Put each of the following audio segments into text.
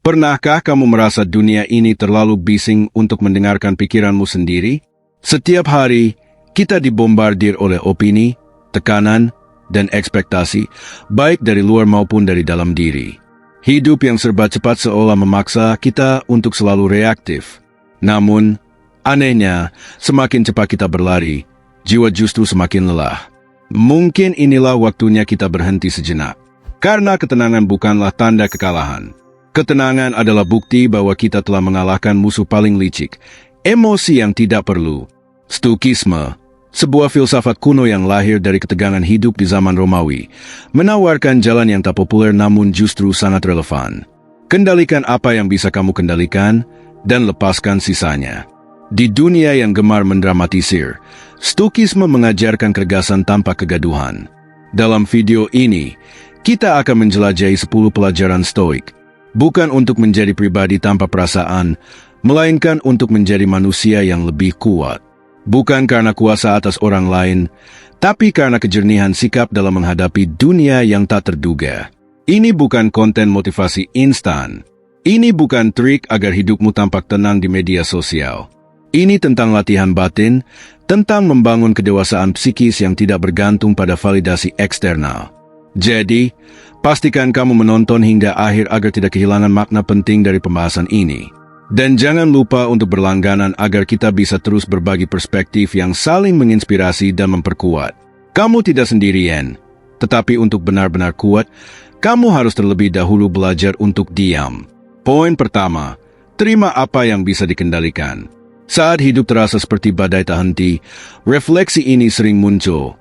Pernahkah kamu merasa dunia ini terlalu bising untuk mendengarkan pikiranmu sendiri? Setiap hari, kita dibombardir oleh opini, tekanan, dan ekspektasi, baik dari luar maupun dari dalam diri. Hidup yang serba cepat seolah memaksa kita untuk selalu reaktif. Namun, anehnya, semakin cepat kita berlari, jiwa justru semakin lelah. Mungkin inilah waktunya kita berhenti sejenak. Karena ketenangan bukanlah tanda kekalahan. Ketenangan adalah bukti bahwa kita telah mengalahkan musuh paling licik, emosi yang tidak perlu. Stoikisme, sebuah filsafat kuno yang lahir dari ketegangan hidup di zaman Romawi, menawarkan jalan yang tak populer namun justru sangat relevan. Kendalikan apa yang bisa kamu kendalikan, dan lepaskan sisanya. Di dunia yang gemar mendramatisir, Stoikisme mengajarkan ketegasan tanpa kegaduhan. Dalam video ini, kita akan menjelajahi 10 pelajaran Stoik, bukan untuk menjadi pribadi tanpa perasaan, melainkan untuk menjadi manusia yang lebih kuat. Bukan karena kuasa atas orang lain, tapi karena kejernihan sikap dalam menghadapi dunia yang tak terduga. Ini bukan konten motivasi instan. Ini bukan trik agar hidupmu tampak tenang di media sosial. Ini tentang latihan batin, tentang membangun kedewasaan psikis yang tidak bergantung pada validasi eksternal. Jadi, pastikan kamu menonton hingga akhir agar tidak kehilangan makna penting dari pembahasan ini. Dan jangan lupa untuk berlangganan agar kita bisa terus berbagi perspektif yang saling menginspirasi dan memperkuat. Kamu tidak sendirian, tetapi untuk benar-benar kuat, kamu harus terlebih dahulu belajar untuk diam. Poin pertama, terima apa yang bisa dikendalikan. Saat hidup terasa seperti badai tak henti, refleksi ini sering muncul.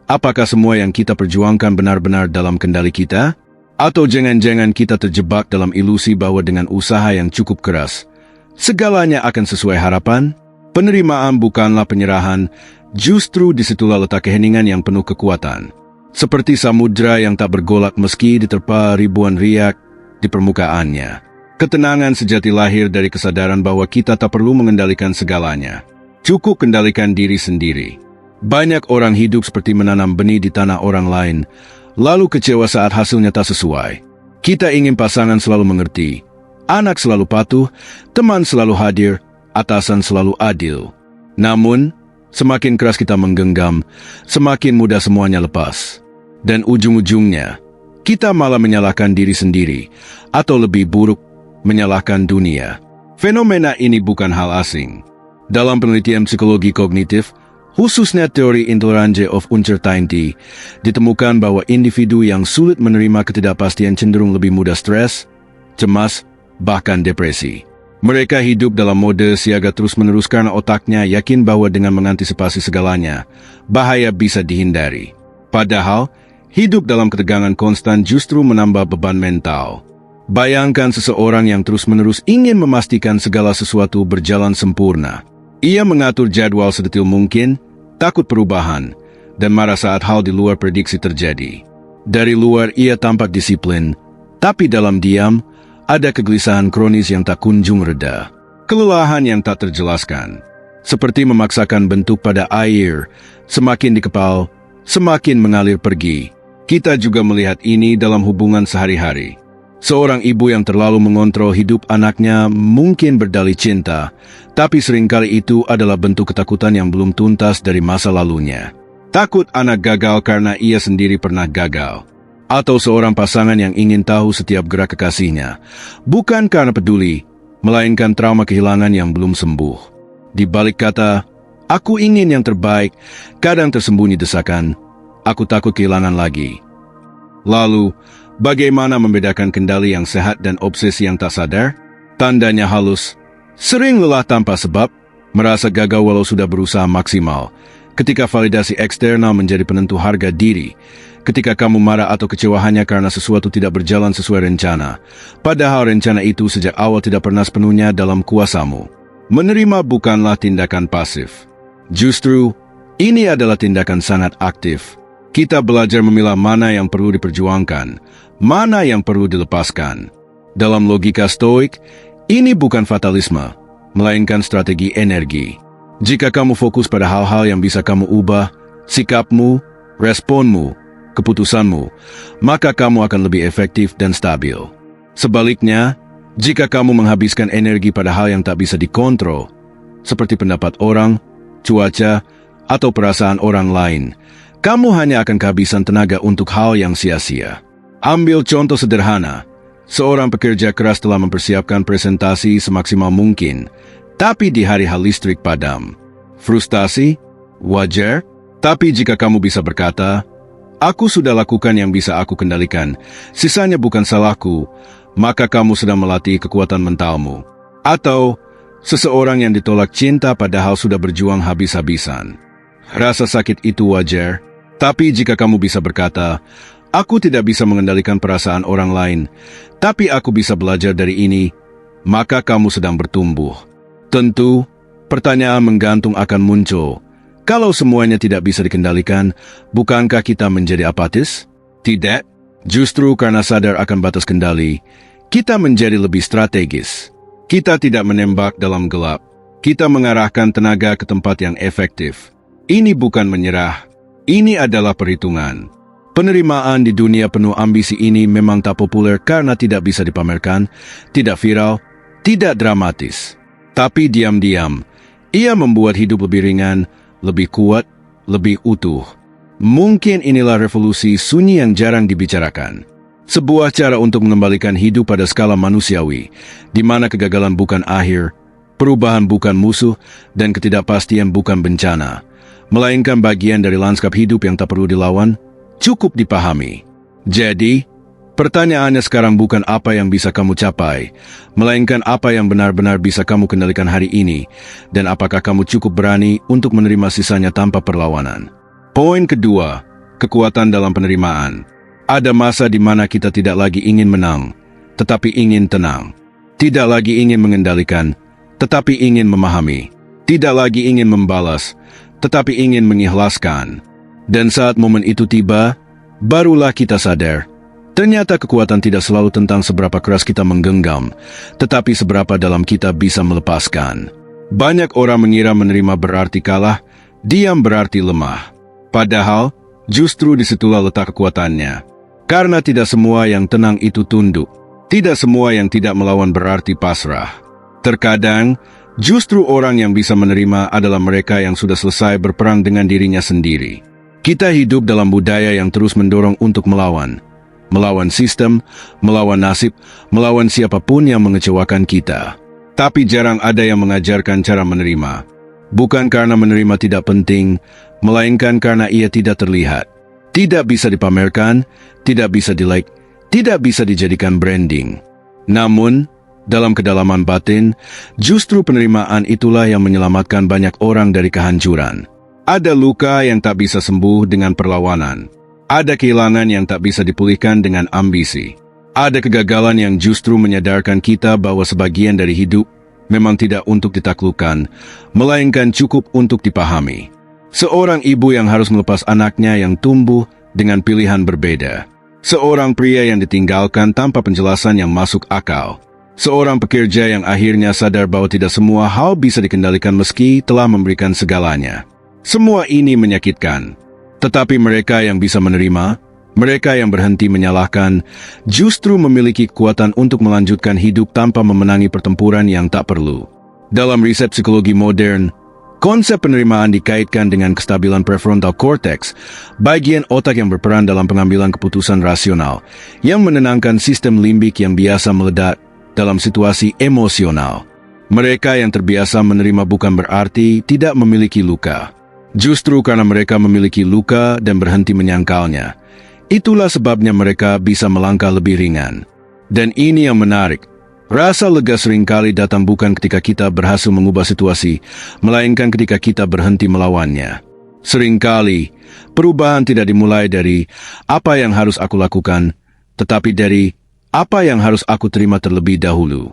Apakah semua yang kita perjuangkan benar-benar dalam kendali kita? Atau jangan-jangan kita terjebak dalam ilusi bahwa dengan usaha yang cukup keras, segalanya akan sesuai harapan? Penerimaan bukanlah penyerahan, justru disitulah letak keheningan yang penuh kekuatan. Seperti samudra yang tak bergolak meski diterpa ribuan riak di permukaannya. Ketenangan sejati lahir dari kesadaran bahwa kita tak perlu mengendalikan segalanya. Cukup kendalikan diri sendiri. Banyak orang hidup seperti menanam benih di tanah orang lain, lalu kecewa saat hasilnya tak sesuai. Kita ingin pasangan selalu mengerti, anak selalu patuh, teman selalu hadir, atasan selalu adil. Namun, semakin keras kita menggenggam, semakin mudah semuanya lepas. Dan ujung-ujungnya, kita malah menyalahkan diri sendiri, atau lebih buruk, menyalahkan dunia. Fenomena ini bukan hal asing. Dalam penelitian psikologi kognitif, khususnya teori intoleransi of uncertainty, ditemukan bahwa individu yang sulit menerima ketidakpastian cenderung lebih mudah stres, cemas, bahkan depresi. Mereka hidup dalam mode siaga terus-menerus karena otaknya yakin bahwa dengan mengantisipasi segalanya, bahaya bisa dihindari. Padahal, hidup dalam ketegangan konstan justru menambah beban mental. Bayangkan seseorang yang terus-menerus ingin memastikan segala sesuatu berjalan sempurna. Ia mengatur jadwal sedetil mungkin, takut perubahan, dan marah saat hal di luar prediksi terjadi. Dari luar ia tampak disiplin, tapi dalam diam, ada kegelisahan kronis yang tak kunjung reda. Kelelahan yang tak terjelaskan. Seperti memaksakan bentuk pada air, semakin dikepal, semakin mengalir pergi. Kita juga melihat ini dalam hubungan sehari-hari. Seorang ibu yang terlalu mengontrol hidup anaknya mungkin berdalih cinta, tapi seringkali itu adalah bentuk ketakutan yang belum tuntas dari masa lalunya. Takut anak gagal karena ia sendiri pernah gagal. Atau seorang pasangan yang ingin tahu setiap gerak kekasihnya, bukan karena peduli, melainkan trauma kehilangan yang belum sembuh. Di balik kata, "Aku ingin yang terbaik," kadang tersembunyi desakan, "Aku takut kehilangan lagi." Lalu, bagaimana membedakan kendali yang sehat dan obsesi yang tak sadar? Tandanya halus. Sering lelah tanpa sebab, merasa gagal walau sudah berusaha maksimal. Ketika validasi eksternal menjadi penentu harga diri. Ketika kamu marah atau kecewa hanya karena sesuatu tidak berjalan sesuai rencana. Padahal rencana itu sejak awal tidak pernah sepenuhnya dalam kuasamu. Menerima bukanlah tindakan pasif. Justru, ini adalah tindakan sangat aktif. Kita belajar memilah mana yang perlu diperjuangkan, mana yang perlu dilepaskan. Dalam logika Stoik, ini bukan fatalisme, melainkan strategi energi. Jika kamu fokus pada hal-hal yang bisa kamu ubah, sikapmu, responmu, keputusanmu, maka kamu akan lebih efektif dan stabil. Sebaliknya, Jika kamu menghabiskan energi pada hal yang tak bisa dikontrol, seperti pendapat orang, cuaca, atau perasaan orang lain, kamu hanya akan kehabisan tenaga untuk hal yang sia-sia. Ambil contoh sederhana. Seorang pekerja keras telah mempersiapkan presentasi semaksimal mungkin, tapi di hari listrik padam. Frustasi? Wajar? Tapi jika kamu bisa berkata, "Aku sudah lakukan yang bisa aku kendalikan, sisanya bukan salahku," maka kamu sedang melatih kekuatan mentalmu. Atau, seseorang yang ditolak cinta padahal sudah berjuang habis-habisan. Rasa sakit itu wajar, tapi jika kamu bisa berkata, "Aku tidak bisa mengendalikan perasaan orang lain, tapi aku bisa belajar dari ini," maka kamu sedang bertumbuh. Tentu, pertanyaan menggantung akan muncul. Kalau semuanya tidak bisa dikendalikan, bukankah kita menjadi apatis? Tidak. Justru karena sadar akan batas kendali, kita menjadi lebih strategis. Kita tidak menembak dalam gelap. Kita mengarahkan tenaga ke tempat yang efektif. Ini bukan menyerah. Ini adalah perhitungan. Penerimaan di dunia penuh ambisi ini memang tak populer karena tidak bisa dipamerkan, tidak viral, tidak dramatis. Tapi diam-diam, ia membuat hidup lebih ringan, lebih kuat, lebih utuh. Mungkin inilah revolusi sunyi yang jarang dibicarakan. Sebuah cara untuk mengembalikan hidup pada skala manusiawi, di mana kegagalan bukan akhir, perubahan bukan musuh, dan ketidakpastian bukan bencana, melainkan bagian dari lanskap hidup yang tak perlu dilawan, cukup dipahami. Jadi, pertanyaannya sekarang bukan apa yang bisa kamu capai, melainkan apa yang benar-benar bisa kamu kendalikan hari ini, dan apakah kamu cukup berani untuk menerima sisanya tanpa perlawanan. Poin kedua, kekuatan dalam penerimaan. Ada masa di mana kita tidak lagi ingin menang, tetapi ingin tenang. Tidak lagi ingin mengendalikan, tetapi ingin memahami. Tidak lagi ingin membalas, tetapi ingin mengikhlaskan. Dan saat momen itu tiba, barulah kita sadar, ternyata kekuatan tidak selalu tentang seberapa keras kita menggenggam, tetapi seberapa dalam kita bisa melepaskan. Banyak orang mengira menerima berarti kalah, diam berarti lemah. Padahal, justru disitulah letak kekuatannya. Karena tidak semua yang tenang itu tunduk. Tidak semua yang tidak melawan berarti pasrah. Terkadang, justru orang yang bisa menerima adalah mereka yang sudah selesai berperang dengan dirinya sendiri. Kita hidup dalam budaya yang terus mendorong untuk melawan. Melawan sistem, melawan nasib, melawan siapapun yang mengecewakan kita. Tapi jarang ada yang mengajarkan cara menerima. Bukan karena menerima tidak penting, melainkan karena ia tidak terlihat. Tidak bisa dipamerkan, tidak bisa di-like, tidak bisa dijadikan branding. Namun, dalam kedalaman batin, justru penerimaan itulah yang menyelamatkan banyak orang dari kehancuran. Ada luka yang tak bisa sembuh dengan perlawanan. Ada kehilangan yang tak bisa dipulihkan dengan ambisi. Ada kegagalan yang justru menyadarkan kita bahwa sebagian dari hidup memang tidak untuk ditaklukkan, melainkan cukup untuk dipahami. Seorang ibu yang harus melepas anaknya yang tumbuh dengan pilihan berbeda. Seorang pria yang ditinggalkan tanpa penjelasan yang masuk akal. Seorang pekerja yang akhirnya sadar bahwa tidak semua hal bisa dikendalikan meski telah memberikan segalanya. Semua ini menyakitkan. Tetapi mereka yang bisa menerima, mereka yang berhenti menyalahkan, justru memiliki kekuatan untuk melanjutkan hidup tanpa memenangi pertempuran yang tak perlu. Dalam riset psikologi modern, konsep penerimaan dikaitkan dengan kestabilan prefrontal cortex, bagian otak yang berperan dalam pengambilan keputusan rasional, yang menenangkan sistem limbik yang biasa meledak dalam situasi emosional. Mereka yang terbiasa menerima bukan berarti tidak memiliki luka. Justru karena mereka memiliki luka dan berhenti menyangkalnya, itulah sebabnya mereka bisa melangkah lebih ringan. Dan ini yang menarik. Rasa lega seringkali datang bukan ketika kita berhasil mengubah situasi, melainkan ketika kita berhenti melawannya. Seringkali, perubahan tidak dimulai dari apa yang harus aku lakukan, tetapi dari apa yang harus aku terima terlebih dahulu.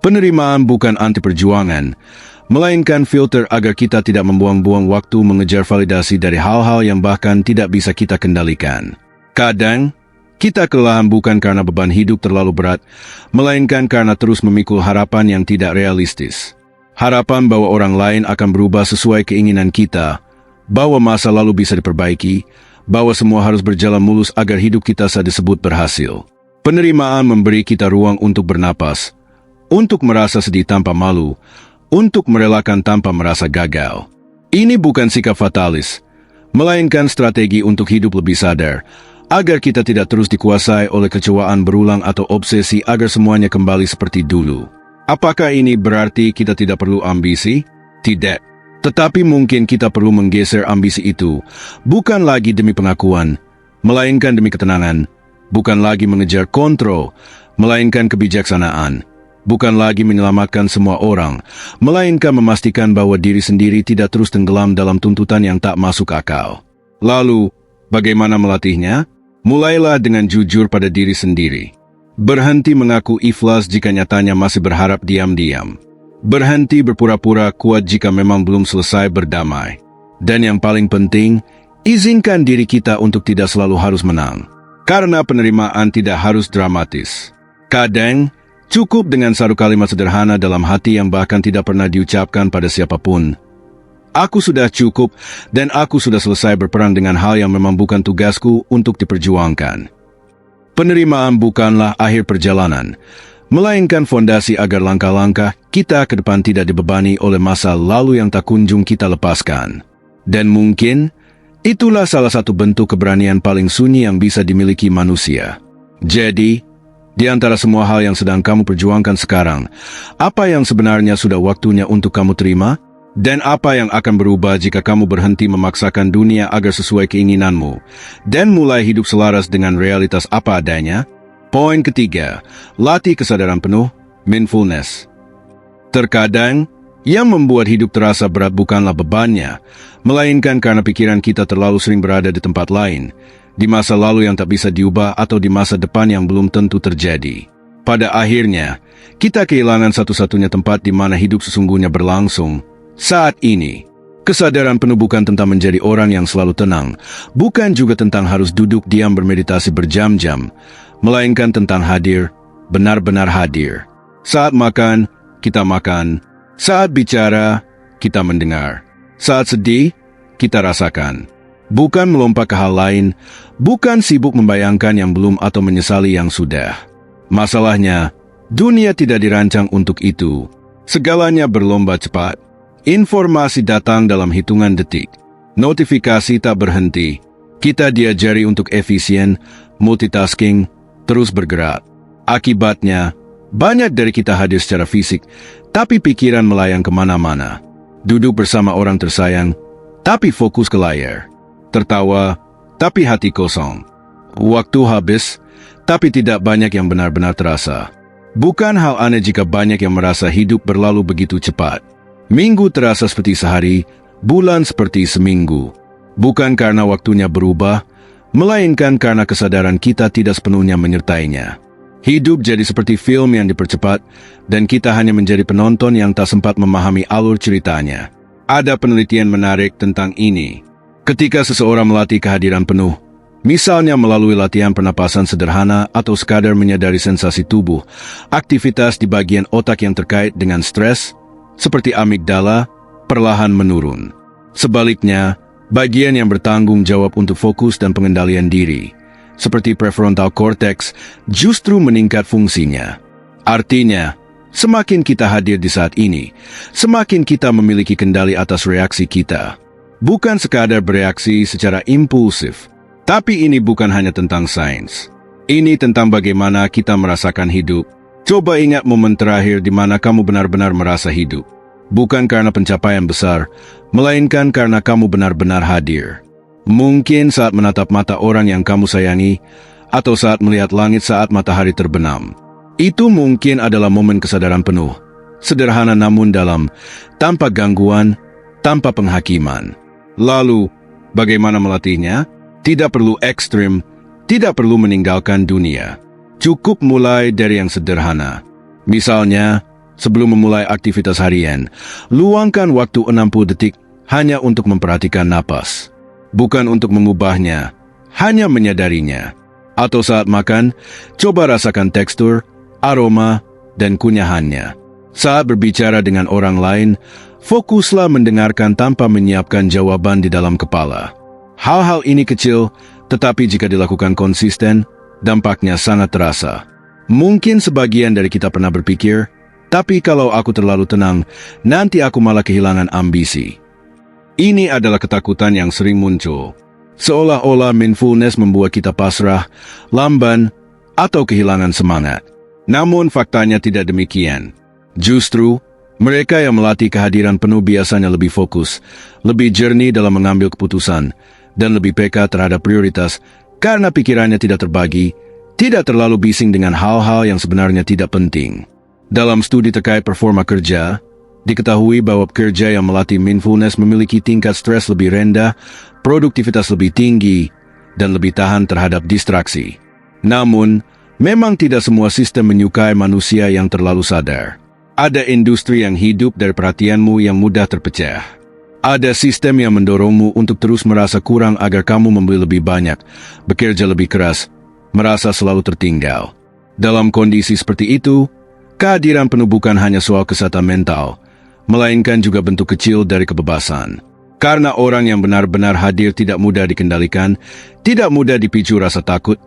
Penerimaan bukan anti perjuangan, melainkan filter agar kita tidak membuang-buang waktu mengejar validasi dari hal-hal yang bahkan tidak bisa kita kendalikan. Kadang, kita kelelahan bukan karena beban hidup terlalu berat, melainkan karena terus memikul harapan yang tidak realistis. Harapan bahwa orang lain akan berubah sesuai keinginan kita, bahwa masa lalu bisa diperbaiki, bahwa semua harus berjalan mulus agar hidup kita bisa disebut berhasil. Penerimaan memberi kita ruang untuk bernapas, untuk merasa sedih tanpa malu, untuk merelakan tanpa merasa gagal. Ini bukan sikap fatalis, melainkan strategi untuk hidup lebih sadar, agar kita tidak terus dikuasai oleh kecewaan berulang atau obsesi agar semuanya kembali seperti dulu. Apakah ini berarti kita tidak perlu ambisi? Tidak. Tetapi mungkin kita perlu menggeser ambisi itu, bukan lagi demi pengakuan, melainkan demi ketenangan, bukan lagi mengejar kontrol, melainkan kebijaksanaan, bukan lagi menyelamatkan semua orang, melainkan memastikan bahwa diri sendiri tidak terus tenggelam dalam tuntutan yang tak masuk akal. Lalu, bagaimana melatihnya? Mulailah dengan jujur pada diri sendiri. Berhenti mengaku ikhlas jika nyatanya masih berharap diam-diam. Berhenti berpura-pura kuat jika memang belum selesai berdamai. Dan yang paling penting, izinkan diri kita untuk tidak selalu harus menang. Karena penerimaan tidak harus dramatis. Kadang, cukup dengan satu kalimat sederhana dalam hati yang bahkan tidak pernah diucapkan pada siapapun. Aku sudah cukup dan aku sudah selesai berperang dengan hal yang memang bukan tugasku untuk diperjuangkan. Penerimaan bukanlah akhir perjalanan, melainkan fondasi agar langkah-langkah kita ke depan tidak dibebani oleh masa lalu yang tak kunjung kita lepaskan. Dan mungkin, itulah salah satu bentuk keberanian paling sunyi yang bisa dimiliki manusia. Jadi, di antara semua hal yang sedang kamu perjuangkan sekarang, apa yang sebenarnya sudah waktunya untuk kamu terima? Dan apa yang akan berubah jika kamu berhenti memaksakan dunia agar sesuai keinginanmu, dan mulai hidup selaras dengan realitas apa adanya? Poin ketiga, latih kesadaran penuh, mindfulness. Terkadang, yang membuat hidup terasa berat bukanlah bebannya, melainkan karena pikiran kita terlalu sering berada di tempat lain, di masa lalu yang tak bisa diubah atau di masa depan yang belum tentu terjadi. Pada akhirnya, kita kehilangan satu-satunya tempat di mana hidup sesungguhnya berlangsung. Saat ini, kesadaran penuh bukan tentang menjadi orang yang selalu tenang, bukan juga tentang harus duduk diam bermeditasi berjam-jam, melainkan tentang hadir, benar-benar hadir. Saat makan, kita makan. Saat bicara, kita mendengar. Saat sedih, kita rasakan. Bukan melompat ke hal lain, bukan sibuk membayangkan yang belum atau menyesali yang sudah. Masalahnya, dunia tidak dirancang untuk itu. Segalanya berlomba cepat. Informasi datang dalam hitungan detik. Notifikasi tak berhenti. Kita diajari untuk efisien, multitasking, terus bergerak. Akibatnya, banyak dari kita hadir secara fisik, tapi pikiran melayang kemana-mana. Duduk bersama orang tersayang, tapi fokus ke layar. Tertawa, tapi hati kosong. Waktu habis, tapi tidak banyak yang benar-benar terasa. Bukan hal aneh jika banyak yang merasa hidup berlalu begitu cepat. Minggu terasa seperti sehari, bulan seperti seminggu. Bukan karena waktunya berubah, melainkan karena kesadaran kita tidak sepenuhnya menyertainya. Hidup jadi seperti film yang dipercepat, dan kita hanya menjadi penonton yang tak sempat memahami alur ceritanya. Ada penelitian menarik tentang ini. Ketika seseorang melatih kehadiran penuh, misalnya melalui latihan pernapasan sederhana atau sekadar menyadari sensasi tubuh, aktivitas di bagian otak yang terkait dengan stres, seperti amigdala, perlahan menurun. Sebaliknya, bagian yang bertanggung jawab untuk fokus dan pengendalian diri, seperti prefrontal cortex, justru meningkat fungsinya. Artinya, semakin kita hadir di saat ini, semakin kita memiliki kendali atas reaksi kita. Bukan sekadar bereaksi secara impulsif, tapi ini bukan hanya tentang sains. Ini tentang bagaimana kita merasakan hidup. Coba ingat momen terakhir di mana kamu benar-benar merasa hidup. Bukan karena pencapaian besar, melainkan karena kamu benar-benar hadir. Mungkin saat menatap mata orang yang kamu sayangi, atau saat melihat langit saat matahari terbenam. Itu mungkin adalah momen kesadaran penuh. Sederhana namun dalam, tanpa gangguan, tanpa penghakiman. Lalu, bagaimana melatihnya? Tidak perlu ekstrim, tidak perlu meninggalkan dunia. Cukup mulai dari yang sederhana. Misalnya, sebelum memulai aktivitas harian, luangkan waktu 60 detik hanya untuk memperhatikan napas. Bukan untuk mengubahnya, hanya menyadarinya. Atau saat makan, coba rasakan tekstur, aroma, dan kunyahannya. Saat berbicara dengan orang lain, fokuslah mendengarkan tanpa menyiapkan jawaban di dalam kepala. Hal-hal ini kecil, tetapi jika dilakukan konsisten, dampaknya sangat terasa. Mungkin sebagian dari kita pernah berpikir, tapi kalau aku terlalu tenang, nanti aku malah kehilangan ambisi. Ini adalah ketakutan yang sering muncul. Seolah-olah mindfulness membuat kita pasrah, lamban, atau kehilangan semangat. Namun faktanya tidak demikian. Justru, mereka yang melatih kehadiran penuh biasanya lebih fokus, lebih jernih dalam mengambil keputusan, dan lebih peka terhadap prioritas karena pikirannya tidak terbagi, tidak terlalu bising dengan hal-hal yang sebenarnya tidak penting. Dalam studi terkait performa kerja, diketahui bahwa pekerja yang melatih mindfulness memiliki tingkat stres lebih rendah, produktivitas lebih tinggi, dan lebih tahan terhadap distraksi. Namun, memang tidak semua sistem menyukai manusia yang terlalu sadar. Ada industri yang hidup dari perhatianmu yang mudah terpecah. Ada sistem yang mendorongmu untuk terus merasa kurang agar kamu membeli lebih banyak, bekerja lebih keras, merasa selalu tertinggal. Dalam kondisi seperti itu, kehadiran penuh bukan hanya soal kesehatan mental, melainkan juga bentuk kecil dari kebebasan. Karena orang yang benar-benar hadir tidak mudah dikendalikan, tidak mudah dipicu rasa takut,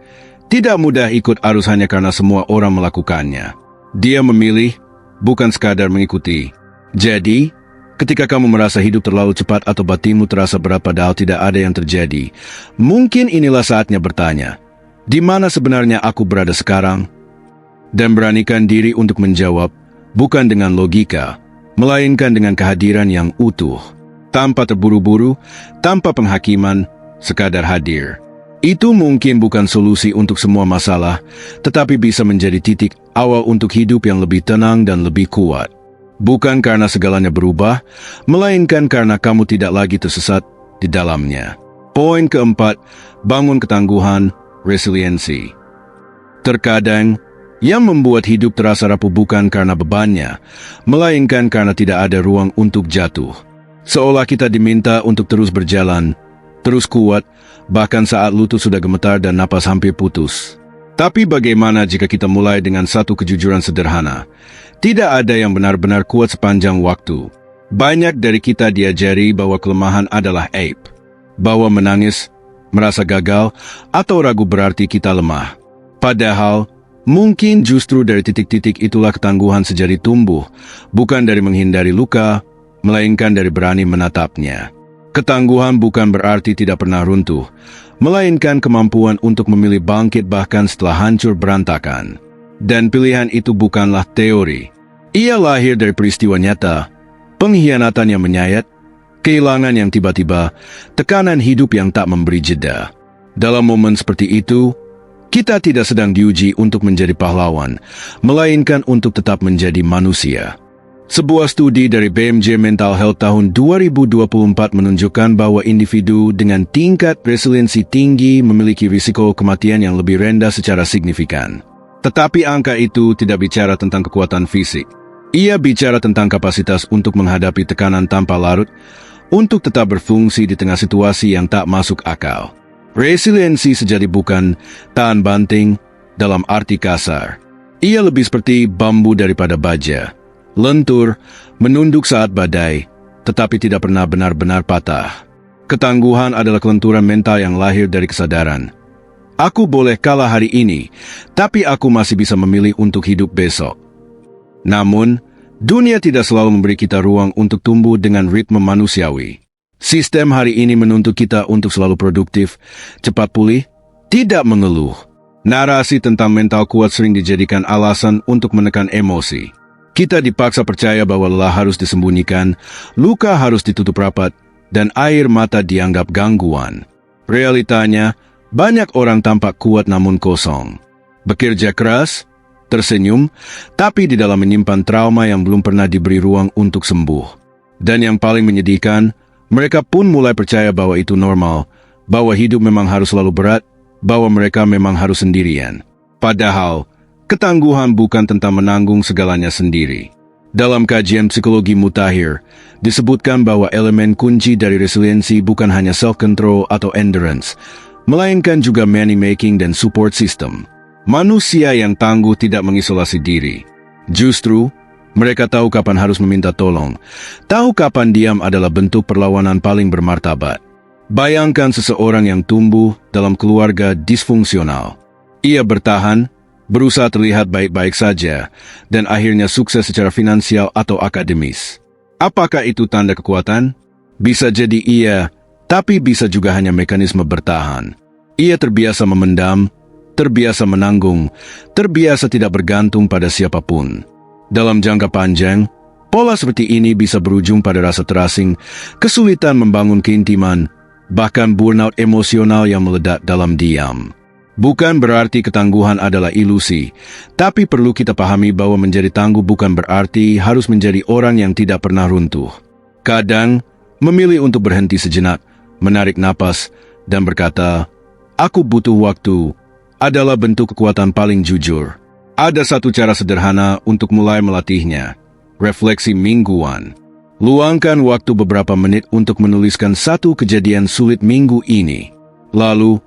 tidak mudah ikut arus hanya karena semua orang melakukannya. Dia memilih, bukan sekadar mengikuti. Jadi, ketika kamu merasa hidup terlalu cepat atau batinmu terasa berat padahal tidak ada yang terjadi, mungkin inilah saatnya bertanya, di mana sebenarnya aku berada sekarang? Dan beranikan diri untuk menjawab, bukan dengan logika, melainkan dengan kehadiran yang utuh. Tanpa terburu-buru, tanpa penghakiman, sekadar hadir. Itu mungkin bukan solusi untuk semua masalah, tetapi bisa menjadi titik awal untuk hidup yang lebih tenang dan lebih kuat. Bukan karena segalanya berubah, melainkan karena kamu tidak lagi tersesat di dalamnya. Poin keempat, bangun ketangguhan, resiliensi. Terkadang, yang membuat hidup terasa rapuh bukan karena bebannya, melainkan karena tidak ada ruang untuk jatuh. Seolah kita diminta untuk terus berjalan, terus kuat, bahkan saat lutut sudah gemetar dan napas hampir putus. Tapi bagaimana jika kita mulai dengan satu kejujuran sederhana? Tidak ada yang benar-benar kuat sepanjang waktu. Banyak dari kita diajari bahwa kelemahan adalah aib, bahwa menangis, merasa gagal, atau ragu berarti kita lemah. Padahal, mungkin justru dari titik-titik itulah ketangguhan sejati tumbuh, bukan dari menghindari luka, melainkan dari berani menatapnya. Ketangguhan bukan berarti tidak pernah runtuh, melainkan kemampuan untuk memilih bangkit bahkan setelah hancur berantakan. Dan pilihan itu bukanlah teori. Ia lahir dari peristiwa nyata, pengkhianatan yang menyayat, kehilangan yang tiba-tiba, tekanan hidup yang tak memberi jeda. Dalam momen seperti itu, kita tidak sedang diuji untuk menjadi pahlawan, melainkan untuk tetap menjadi manusia. Sebuah studi dari BMJ Mental Health tahun 2024 menunjukkan bahwa individu dengan tingkat resiliensi tinggi memiliki risiko kematian yang lebih rendah secara signifikan. Tetapi angka itu tidak bicara tentang kekuatan fisik. Ia bicara tentang kapasitas untuk menghadapi tekanan tanpa larut, untuk tetap berfungsi di tengah situasi yang tak masuk akal. Resiliensi sejati bukan tahan banting dalam arti kasar. Ia lebih seperti bambu daripada baja. Lentur, menunduk saat badai, tetapi tidak pernah benar-benar patah. Ketangguhan adalah kelenturan mental yang lahir dari kesadaran. Aku boleh kalah hari ini, tapi aku masih bisa memilih untuk hidup besok. Namun, dunia tidak selalu memberi kita ruang untuk tumbuh dengan ritme manusiawi. Sistem hari ini menuntut kita untuk selalu produktif, cepat pulih, tidak mengeluh. Narasi tentang mental kuat sering dijadikan alasan untuk menekan emosi. Kita dipaksa percaya bahwa lelah harus disembunyikan, luka harus ditutup rapat, dan air mata dianggap gangguan. Realitanya, banyak orang tampak kuat namun kosong. Bekerja keras, tersenyum, tapi di dalam menyimpan trauma yang belum pernah diberi ruang untuk sembuh. Dan yang paling menyedihkan, mereka pun mulai percaya bahwa itu normal, bahwa hidup memang harus selalu berat, bahwa mereka memang harus sendirian. Padahal, ketangguhan bukan tentang menanggung segalanya sendiri. Dalam kajian psikologi mutakhir, disebutkan bahwa elemen kunci dari resiliensi bukan hanya self-control atau endurance, melainkan juga money-making dan support system. Manusia yang tangguh tidak mengisolasi diri. Justru, mereka tahu kapan harus meminta tolong, tahu kapan diam adalah bentuk perlawanan paling bermartabat. Bayangkan seseorang yang tumbuh dalam keluarga disfungsional. Ia bertahan, berusaha terlihat baik-baik saja, dan akhirnya sukses secara finansial atau akademis. Apakah itu tanda kekuatan? Bisa jadi iya, tapi bisa juga hanya mekanisme bertahan. Ia terbiasa memendam, terbiasa menanggung, terbiasa tidak bergantung pada siapapun. Dalam jangka panjang, pola seperti ini bisa berujung pada rasa terasing, kesulitan membangun keintiman, bahkan burnout emosional yang meledak dalam diam. Bukan berarti ketangguhan adalah ilusi, tapi perlu kita pahami bahwa menjadi tangguh bukan berarti harus menjadi orang yang tidak pernah runtuh. Kadang, memilih untuk berhenti sejenak, menarik napas, dan berkata, "Aku butuh waktu," adalah bentuk kekuatan paling jujur. Ada satu cara sederhana untuk mulai melatihnya, refleksi mingguan. Luangkan waktu beberapa menit untuk menuliskan satu kejadian sulit minggu ini. Lalu,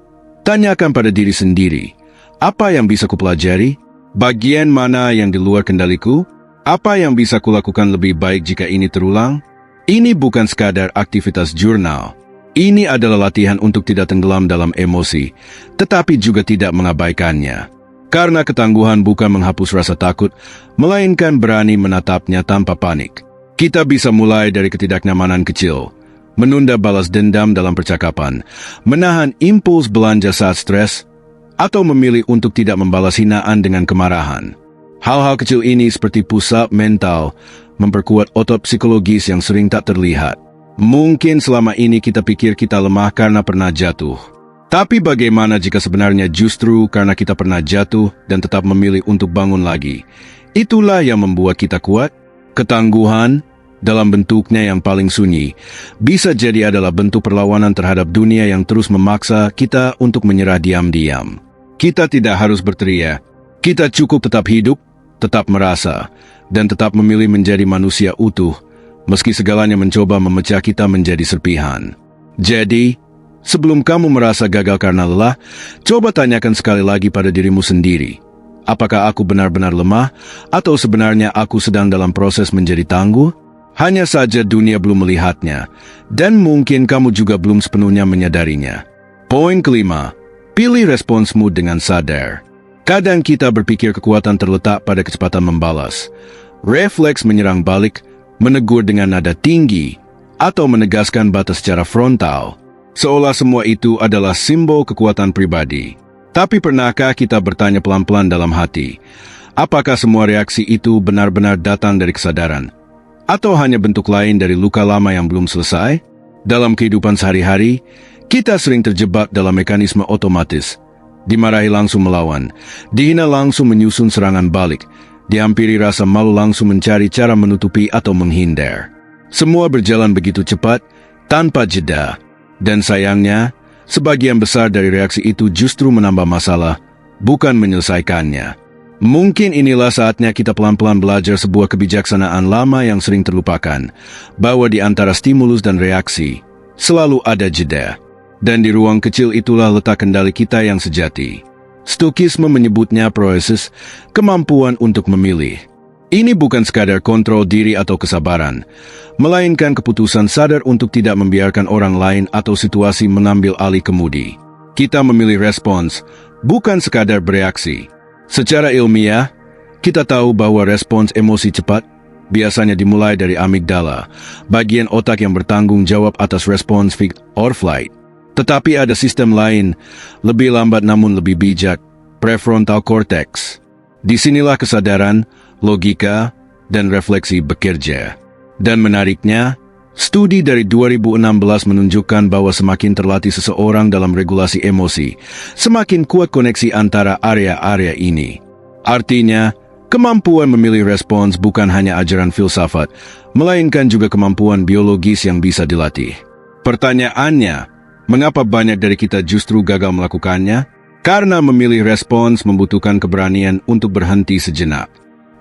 tanyakan pada diri sendiri, apa yang bisa kupelajari? Bagian mana yang di luar kendaliku? Apa yang bisa kulakukan lebih baik jika ini terulang? Ini bukan sekadar aktivitas jurnal. Ini adalah latihan untuk tidak tenggelam dalam emosi, tetapi juga tidak mengabaikannya. Karena ketangguhan bukan menghapus rasa takut, melainkan berani menatapnya tanpa panik. Kita bisa mulai dari ketidaknyamanan kecil, menunda balas dendam dalam percakapan, menahan impuls belanja saat stres, atau memilih untuk tidak membalas hinaan dengan kemarahan. Hal-hal kecil ini seperti push-up mental, memperkuat otot psikologis yang sering tak terlihat. Mungkin selama ini kita pikir kita lemah karena pernah jatuh. Tapi bagaimana jika sebenarnya justru karena kita pernah jatuh dan tetap memilih untuk bangun lagi? Itulah yang membuat kita kuat. Ketangguhan, dalam bentuknya yang paling sunyi, bisa jadi adalah bentuk perlawanan terhadap dunia yang terus memaksa kita untuk menyerah diam-diam. Kita tidak harus berteriak. Kita cukup tetap hidup, tetap merasa, dan tetap memilih menjadi manusia utuh, meski segalanya mencoba memecah kita menjadi serpihan. Jadi, sebelum kamu merasa gagal karena lelah, coba tanyakan sekali lagi pada dirimu sendiri. Apakah aku benar-benar lemah, atau sebenarnya aku sedang dalam proses menjadi tangguh? Hanya saja dunia belum melihatnya, dan mungkin kamu juga belum sepenuhnya menyadarinya. Poin kelima, pilih responsmu dengan sadar. Kadang kita berpikir kekuatan terletak pada kecepatan membalas. Refleks menyerang balik, menegur dengan nada tinggi, atau menegaskan batas secara frontal. Seolah semua itu adalah simbol kekuatan pribadi. Tapi pernahkah kita bertanya pelan-pelan dalam hati, apakah semua reaksi itu benar-benar datang dari kesadaran? Atau hanya bentuk lain dari luka lama yang belum selesai? Dalam kehidupan sehari-hari, kita sering terjebak dalam mekanisme otomatis. Dimarahi langsung melawan, dihina langsung menyusun serangan balik, dihampiri rasa malu langsung mencari cara menutupi atau menghindar. Semua berjalan begitu cepat, tanpa jeda. Dan sayangnya, sebagian besar dari reaksi itu justru menambah masalah, bukan menyelesaikannya. Mungkin inilah saatnya kita pelan-pelan belajar sebuah kebijaksanaan lama yang sering terlupakan, bahwa di antara stimulus dan reaksi, selalu ada jeda. Dan di ruang kecil itulah letak kendali kita yang sejati. Stokisme menyebutnya proesis, kemampuan untuk memilih. Ini bukan sekadar kontrol diri atau kesabaran, melainkan keputusan sadar untuk tidak membiarkan orang lain atau situasi mengambil alih kemudi. Kita memilih respons, bukan sekadar bereaksi. Secara ilmiah, kita tahu bahwa respons emosi cepat biasanya dimulai dari amigdala, bagian otak yang bertanggung jawab atas respons fight or flight. Tetapi ada sistem lain, lebih lambat namun lebih bijak, prefrontal cortex. Disinilah kesadaran, logika, dan refleksi bekerja. Dan menariknya, studi dari 2016 menunjukkan bahwa semakin terlatih seseorang dalam regulasi emosi, semakin kuat koneksi antara area-area ini. Artinya, kemampuan memilih respons bukan hanya ajaran filsafat, melainkan juga kemampuan biologis yang bisa dilatih. Pertanyaannya, mengapa banyak dari kita justru gagal melakukannya? Karena memilih respons membutuhkan keberanian untuk berhenti sejenak.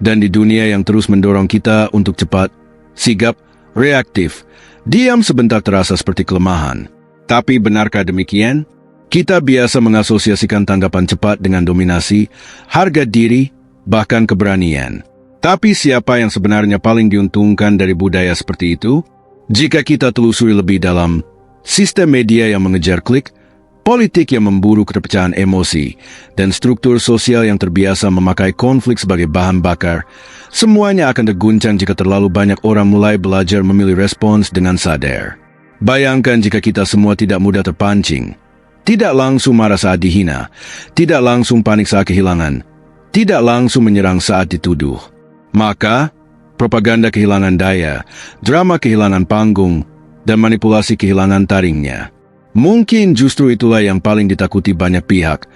Dan di dunia yang terus mendorong kita untuk cepat, sigap, reaktif, diam sebentar terasa seperti kelemahan. Tapi benarkah demikian? Kita biasa mengasosiasikan tanggapan cepat dengan dominasi, harga diri, bahkan keberanian. Tapi siapa yang sebenarnya paling diuntungkan dari budaya seperti itu? Jika kita telusuri lebih dalam, sistem media yang mengejar klik, politik yang memburu keterpecahan emosi, dan struktur sosial yang terbiasa memakai konflik sebagai bahan bakar, semuanya akan terguncang jika terlalu banyak orang mulai belajar memilih respons dengan sadar. Bayangkan jika kita semua tidak mudah terpancing, tidak langsung marah saat dihina, tidak langsung panik saat kehilangan, tidak langsung menyerang saat dituduh. Maka, propaganda kehilangan daya, drama kehilangan panggung, dan manipulasi kehilangan taringnya. Mungkin justru itulah yang paling ditakuti banyak pihak.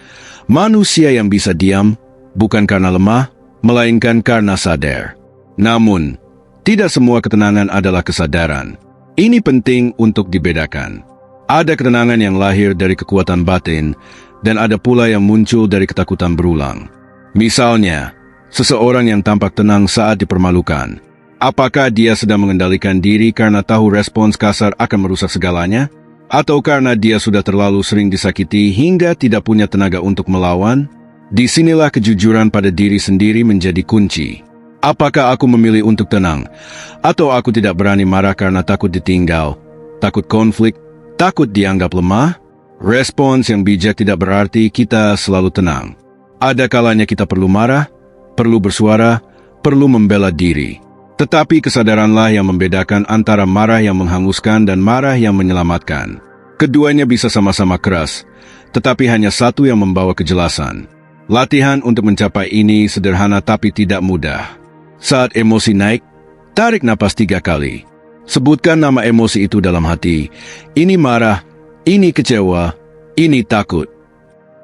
Manusia yang bisa diam, bukan karena lemah, melainkan karena sadar. Namun, tidak semua ketenangan adalah kesadaran. Ini penting untuk dibedakan. Ada ketenangan yang lahir dari kekuatan batin, dan ada pula yang muncul dari ketakutan berulang. Misalnya, seseorang yang tampak tenang saat dipermalukan. Apakah dia sedang mengendalikan diri karena tahu respons kasar akan merusak segalanya? Atau karena dia sudah terlalu sering disakiti hingga tidak punya tenaga untuk melawan? Disinilah kejujuran pada diri sendiri menjadi kunci. Apakah aku memilih untuk tenang? Atau aku tidak berani marah karena takut ditinggal, takut konflik, takut dianggap lemah? Respons yang bijak tidak berarti kita selalu tenang. Ada kalanya kita perlu marah, perlu bersuara, perlu membela diri. Tetapi kesadaranlah yang membedakan antara marah yang menghanguskan dan marah yang menyelamatkan. Keduanya bisa sama-sama keras, tetapi hanya satu yang membawa kejelasan. Latihan untuk mencapai ini sederhana tapi tidak mudah. Saat emosi naik, tarik napas 3 kali. Sebutkan nama emosi itu dalam hati. Ini marah, ini kecewa, ini takut.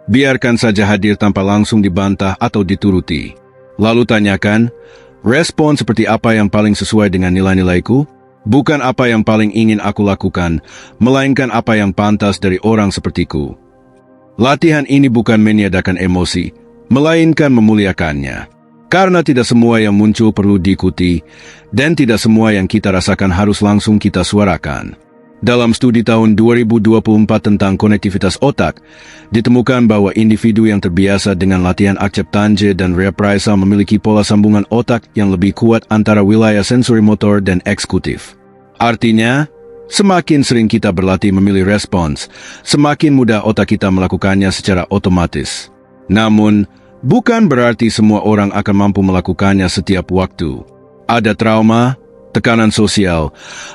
Biarkan saja hadir tanpa langsung dibantah atau dituruti. Lalu tanyakan, respon seperti apa yang paling sesuai dengan nilai-nilaiku? Bukan apa yang paling ingin aku lakukan, melainkan apa yang pantas dari orang sepertiku. Latihan ini bukan meniadakan emosi, melainkan memuliakannya. Karena tidak semua yang muncul perlu diikuti, dan tidak semua yang kita rasakan harus langsung kita suarakan. Dalam studi tahun 2024 tentang konektivitas otak, ditemukan bahwa individu yang terbiasa dengan latihan akseptance dan reappraisal memiliki pola sambungan otak yang lebih kuat antara wilayah sensori motor dan eksekutif. Artinya, semakin sering kita berlatih memilih respons, semakin mudah otak kita melakukannya secara otomatis. Namun, bukan berarti semua orang akan mampu melakukannya setiap waktu. Ada trauma, tekanan sosial,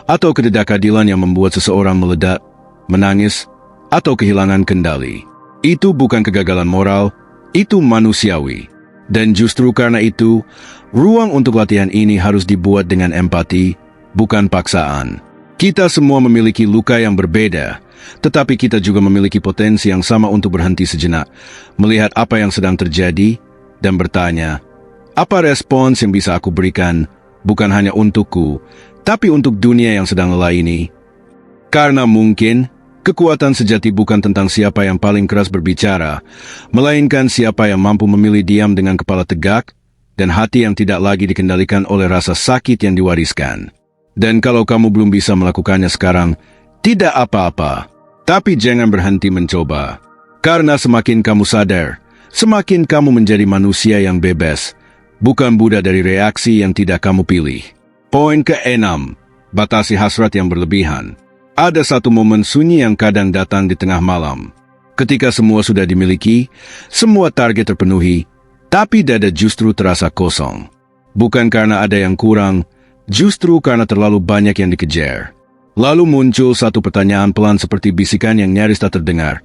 atau ketidakadilan yang membuat seseorang meledak, menangis, atau kehilangan kendali. Itu bukan kegagalan moral, itu manusiawi. Dan justru karena itu, ruang untuk latihan ini harus dibuat dengan empati, bukan paksaan. Kita semua memiliki luka yang berbeda, tetapi kita juga memiliki potensi yang sama untuk berhenti sejenak, melihat apa yang sedang terjadi, dan bertanya, apa respons yang bisa aku berikan, bukan hanya untukku, tapi untuk dunia yang sedang lelah ini? Karena mungkin, kekuatan sejati bukan tentang siapa yang paling keras berbicara, melainkan siapa yang mampu memilih diam dengan kepala tegak, dan hati yang tidak lagi dikendalikan oleh rasa sakit yang diwariskan. Dan kalau kamu belum bisa melakukannya sekarang, tidak apa-apa, tapi jangan berhenti mencoba. Karena semakin kamu sadar, semakin kamu menjadi manusia yang bebas, bukan budak dari reaksi yang tidak kamu pilih. Poin ke-6, batasi hasrat yang berlebihan. Ada satu momen sunyi yang kadang datang di tengah malam. Ketika semua sudah dimiliki, semua target terpenuhi, tapi dada justru terasa kosong. Bukan karena ada yang kurang, justru karena terlalu banyak yang dikejar. Lalu muncul satu pertanyaan pelan seperti bisikan yang nyaris tak terdengar.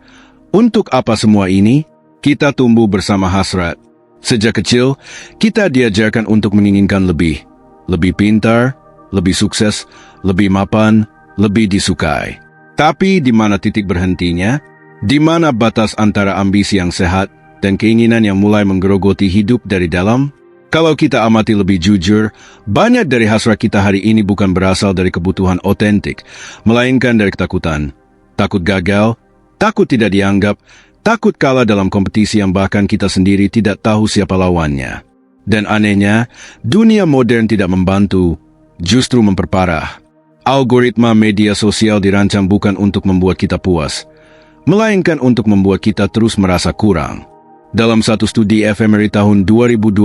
Untuk apa semua ini? Kita tumbuh bersama hasrat. Sejak kecil, kita diajarkan untuk menginginkan lebih. Lebih pintar, lebih sukses, lebih mapan, lebih disukai. Tapi di mana titik berhentinya? Di mana batas antara ambisi yang sehat dan keinginan yang mulai menggerogoti hidup dari dalam? Kalau kita amati lebih jujur, banyak dari hasrat kita hari ini bukan berasal dari kebutuhan otentik, melainkan dari ketakutan. Takut gagal, takut tidak dianggap, takut kalah dalam kompetisi yang bahkan kita sendiri tidak tahu siapa lawannya. Dan anehnya, dunia modern tidak membantu, justru memperparah. Algoritma media sosial dirancang bukan untuk membuat kita puas, melainkan untuk membuat kita terus merasa kurang. Dalam satu studi efemeri tahun 2022,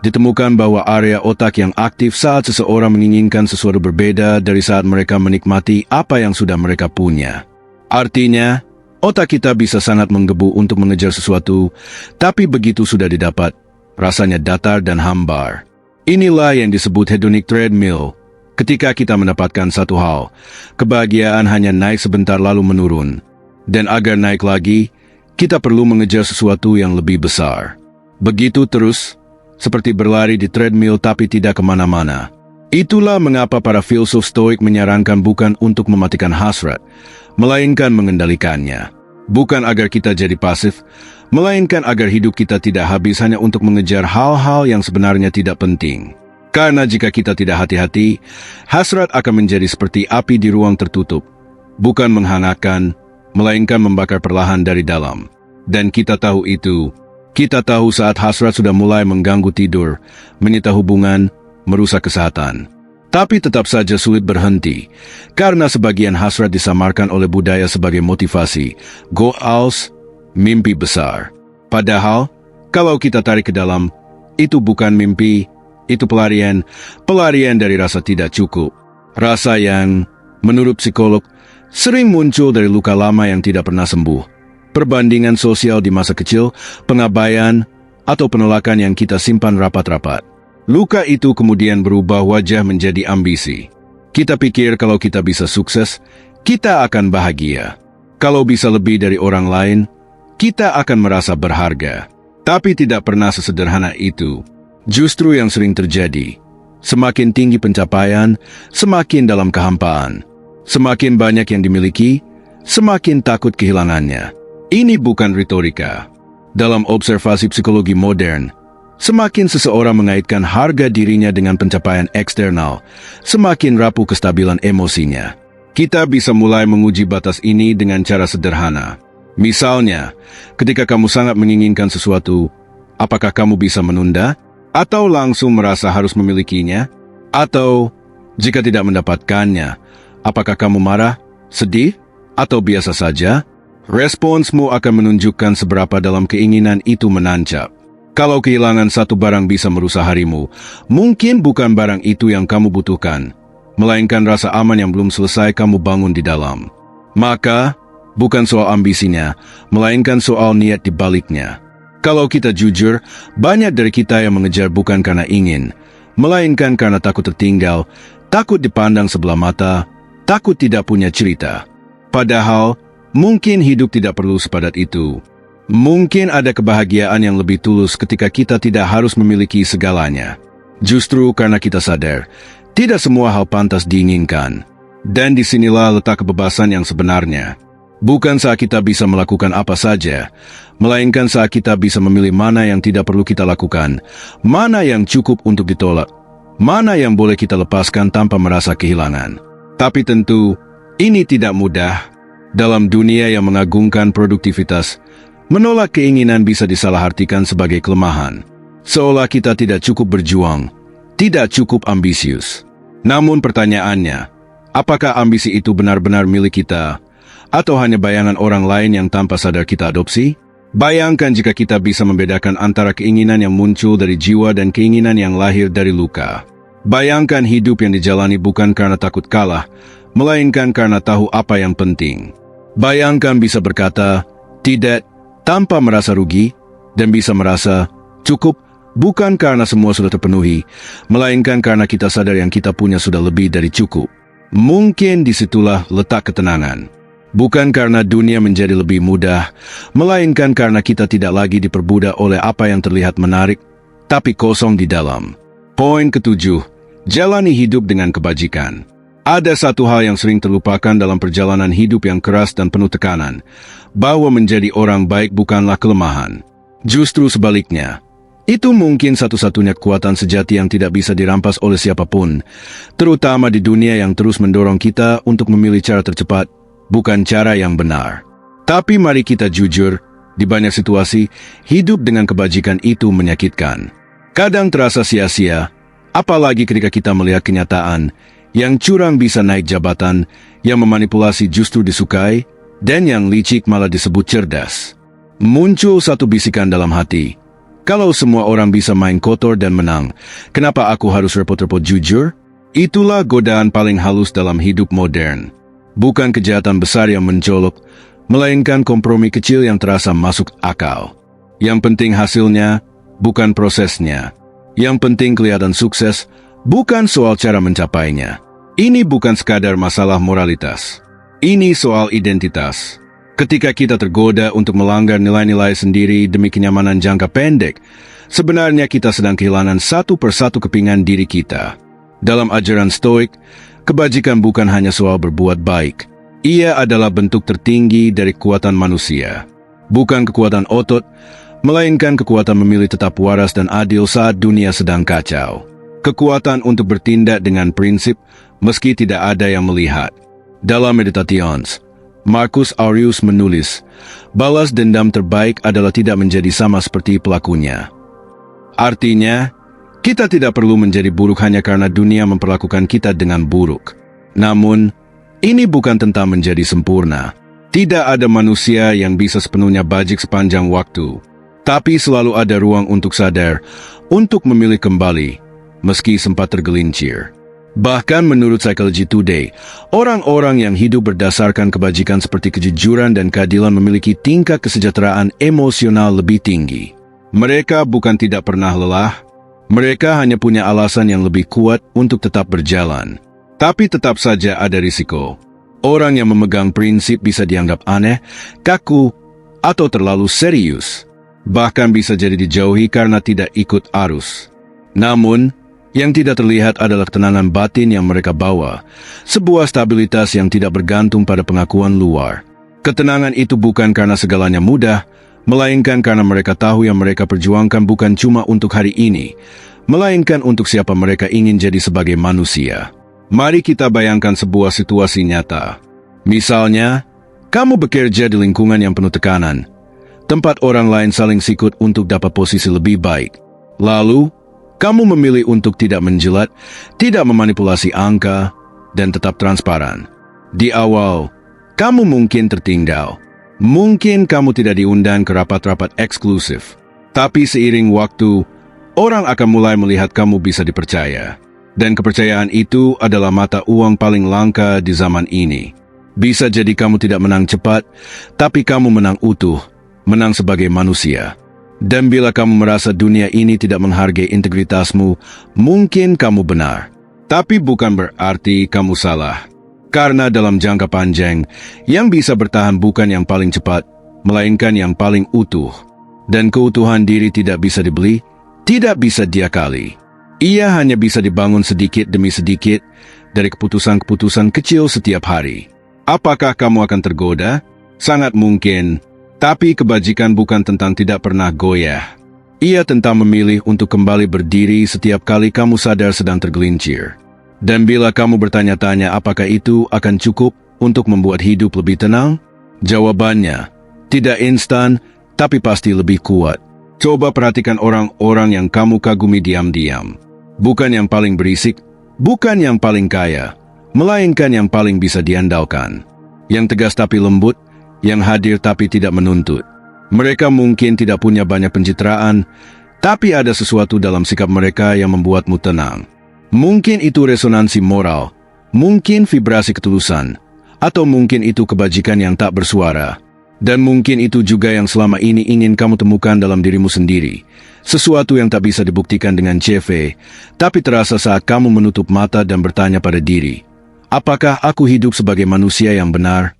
ditemukan bahwa area otak yang aktif saat seseorang menginginkan sesuatu berbeda dari saat mereka menikmati apa yang sudah mereka punya. Artinya, Otak kita bisa sangat menggebu untuk mengejar sesuatu, tapi begitu sudah didapat, rasanya datar dan hambar. Inilah yang disebut hedonic treadmill. Ketika kita mendapatkan satu hal, kebahagiaan hanya naik sebentar lalu menurun. Dan agar naik lagi, kita perlu mengejar sesuatu yang lebih besar. Begitu terus, seperti berlari di treadmill tapi tidak kemana-mana. Itulah mengapa para filsuf stoik menyarankan bukan untuk mematikan hasrat, melainkan mengendalikannya. Bukan agar kita jadi pasif, melainkan agar hidup kita tidak habis hanya untuk mengejar hal-hal yang sebenarnya tidak penting. Karena jika kita tidak hati-hati, hasrat akan menjadi seperti api di ruang tertutup. Bukan menghangatkan, melainkan membakar perlahan dari dalam. Dan kita tahu itu. Kita tahu saat hasrat sudah mulai mengganggu tidur, menyita hubungan, merusak kesehatan. Tapi tetap saja sulit berhenti, karena sebagian hasrat disamarkan oleh budaya sebagai motivasi, goals, mimpi besar. Padahal, kalau kita tarik ke dalam, itu bukan mimpi, itu pelarian dari rasa tidak cukup. Rasa yang, menurut psikolog, sering muncul dari luka lama yang tidak pernah sembuh. Perbandingan sosial di masa kecil, pengabaian, atau penolakan yang kita simpan rapat-rapat. Luka itu kemudian berubah wajah menjadi ambisi. Kita pikir kalau kita bisa sukses, kita akan bahagia. Kalau bisa lebih dari orang lain, kita akan merasa berharga. Tapi tidak pernah sesederhana itu. Justru yang sering terjadi, semakin tinggi pencapaian, semakin dalam kehampaan. Semakin banyak yang dimiliki, semakin takut kehilangannya. Ini bukan retorika. Dalam observasi psikologi modern, semakin seseorang mengaitkan harga dirinya dengan pencapaian eksternal, semakin rapuh kestabilan emosinya. Kita bisa mulai menguji batas ini dengan cara sederhana. Misalnya, ketika kamu sangat menginginkan sesuatu, apakah kamu bisa menunda? Atau langsung merasa harus memilikinya? Atau, jika tidak mendapatkannya, apakah kamu marah, sedih, atau biasa saja? Responsmu akan menunjukkan seberapa dalam keinginan itu menancap. Kalau kehilangan satu barang bisa merusak harimu, mungkin bukan barang itu yang kamu butuhkan, melainkan rasa aman yang belum selesai kamu bangun di dalam. Maka, bukan soal ambisinya, melainkan soal niat di baliknya. Kalau kita jujur, banyak dari kita yang mengejar bukan karena ingin, melainkan karena takut tertinggal, takut dipandang sebelah mata, takut tidak punya cerita. Padahal, mungkin hidup tidak perlu sepadat itu. Mungkin ada kebahagiaan yang lebih tulus ketika kita tidak harus memiliki segalanya. Justru karena kita sadar, tidak semua hal pantas diinginkan. Dan disinilah letak kebebasan yang sebenarnya. Bukan saat kita bisa melakukan apa saja, melainkan saat kita bisa memilih mana yang tidak perlu kita lakukan, mana yang cukup untuk ditolak, mana yang boleh kita lepaskan tanpa merasa kehilangan. Tapi tentu, ini tidak mudah. Dalam dunia yang mengagungkan produktivitas, menolak keinginan bisa disalahartikan sebagai kelemahan. Seolah kita tidak cukup berjuang, tidak cukup ambisius. Namun pertanyaannya, apakah ambisi itu benar-benar milik kita? Atau hanya bayangan orang lain yang tanpa sadar kita adopsi? Bayangkan jika kita bisa membedakan antara keinginan yang muncul dari jiwa dan keinginan yang lahir dari luka. Bayangkan hidup yang dijalani bukan karena takut kalah, melainkan karena tahu apa yang penting. Bayangkan bisa berkata, tidak, tanpa merasa rugi, dan bisa merasa, cukup, bukan karena semua sudah terpenuhi, melainkan karena kita sadar yang kita punya sudah lebih dari cukup. Mungkin disitulah letak ketenangan. Bukan karena dunia menjadi lebih mudah, melainkan karena kita tidak lagi diperbudak oleh apa yang terlihat menarik, tapi kosong di dalam. Poin ketujuh, jalani hidup dengan kebajikan. Ada satu hal yang sering terlupakan dalam perjalanan hidup yang keras dan penuh tekanan, bahwa menjadi orang baik bukanlah kelemahan. Justru sebaliknya, itu mungkin satu-satunya kekuatan sejati yang tidak bisa dirampas oleh siapapun, terutama di dunia yang terus mendorong kita untuk memilih cara tercepat, bukan cara yang benar. Tapi mari kita jujur, di banyak situasi, hidup dengan kebajikan itu menyakitkan. Kadang terasa sia-sia, apalagi ketika kita melihat kenyataan, yang curang bisa naik jabatan, yang memanipulasi justru disukai, dan yang licik malah disebut cerdas. Muncul satu bisikan dalam hati, kalau semua orang bisa main kotor dan menang, kenapa aku harus repot-repot jujur? Itulah godaan paling halus dalam hidup modern. Bukan kejahatan besar yang mencolok, melainkan kompromi kecil yang terasa masuk akal. Yang penting hasilnya, bukan prosesnya. Yang penting kelihatan sukses, bukan soal cara mencapainya. Ini bukan sekadar masalah moralitas. Ini soal identitas. Ketika kita tergoda untuk melanggar nilai-nilai sendiri demi kenyamanan jangka pendek, sebenarnya kita sedang kehilangan satu persatu kepingan diri kita. Dalam ajaran Stoik, kebajikan bukan hanya soal berbuat baik. Ia adalah bentuk tertinggi dari kekuatan manusia. Bukan kekuatan otot, melainkan kekuatan memilih tetap waras dan adil saat dunia sedang kacau. Kekuatan untuk bertindak dengan prinsip meski tidak ada yang melihat. Dalam Meditations, Marcus Aurelius menulis, balas dendam terbaik adalah tidak menjadi sama seperti pelakunya. Artinya, kita tidak perlu menjadi buruk hanya karena dunia memperlakukan kita dengan buruk. Namun, ini bukan tentang menjadi sempurna. Tidak ada manusia yang bisa sepenuhnya bajik sepanjang waktu. Tapi selalu ada ruang untuk sadar, untuk memilih kembali, meski sempat tergelincir. Bahkan menurut Psychology Today, orang-orang yang hidup berdasarkan kebajikan seperti kejujuran dan keadilan memiliki tingkat kesejahteraan emosional lebih tinggi. Mereka bukan tidak pernah lelah, mereka hanya punya alasan yang lebih kuat untuk tetap berjalan. Tapi tetap saja ada risiko. Orang yang memegang prinsip bisa dianggap aneh, kaku, atau terlalu serius. Bahkan bisa jadi dijauhi karena tidak ikut arus. Namun, yang tidak terlihat adalah ketenangan batin yang mereka bawa, sebuah stabilitas yang tidak bergantung pada pengakuan luar. Ketenangan itu bukan karena segalanya mudah, melainkan karena mereka tahu yang mereka perjuangkan bukan cuma untuk hari ini, melainkan untuk siapa mereka ingin jadi sebagai manusia. Mari kita bayangkan sebuah situasi nyata. Misalnya, kamu bekerja di lingkungan yang penuh tekanan, tempat orang lain saling sikut untuk dapat posisi lebih baik. Lalu, kamu memilih untuk tidak menjilat, tidak memanipulasi angka, dan tetap transparan. Di awal, kamu mungkin tertinggal. Mungkin kamu tidak diundang ke rapat-rapat eksklusif. Tapi seiring waktu, orang akan mulai melihat kamu bisa dipercaya. Dan kepercayaan itu adalah mata uang paling langka di zaman ini. Bisa jadi kamu tidak menang cepat, tapi kamu menang utuh, menang sebagai manusia. Dan bila kamu merasa dunia ini tidak menghargai integritasmu, mungkin kamu benar. Tapi bukan berarti kamu salah. Karena dalam jangka panjang, yang bisa bertahan bukan yang paling cepat, melainkan yang paling utuh. Dan keutuhan diri tidak bisa dibeli, tidak bisa diakali. Ia hanya bisa dibangun sedikit demi sedikit dari keputusan-keputusan kecil setiap hari. Apakah kamu akan tergoda? Sangat mungkin. Tapi kebajikan bukan tentang tidak pernah goyah. Ia tentang memilih untuk kembali berdiri setiap kali kamu sadar sedang tergelincir. Dan bila kamu bertanya-tanya apakah itu akan cukup untuk membuat hidup lebih tenang? Jawabannya, tidak instan, tapi pasti lebih kuat. Coba perhatikan orang-orang yang kamu kagumi diam-diam. Bukan yang paling berisik, bukan yang paling kaya, melainkan yang paling bisa diandalkan. Yang tegas tapi lembut, yang hadir tapi tidak menuntut. Mereka mungkin tidak punya banyak pencitraan, tapi ada sesuatu dalam sikap mereka yang membuatmu tenang. Mungkin itu resonansi moral, mungkin vibrasi ketulusan, atau mungkin itu kebajikan yang tak bersuara. Dan mungkin itu juga yang selama ini ingin kamu temukan dalam dirimu sendiri. Sesuatu yang tak bisa dibuktikan dengan CV, tapi terasa saat kamu menutup mata dan bertanya pada diri, apakah aku hidup sebagai manusia yang benar?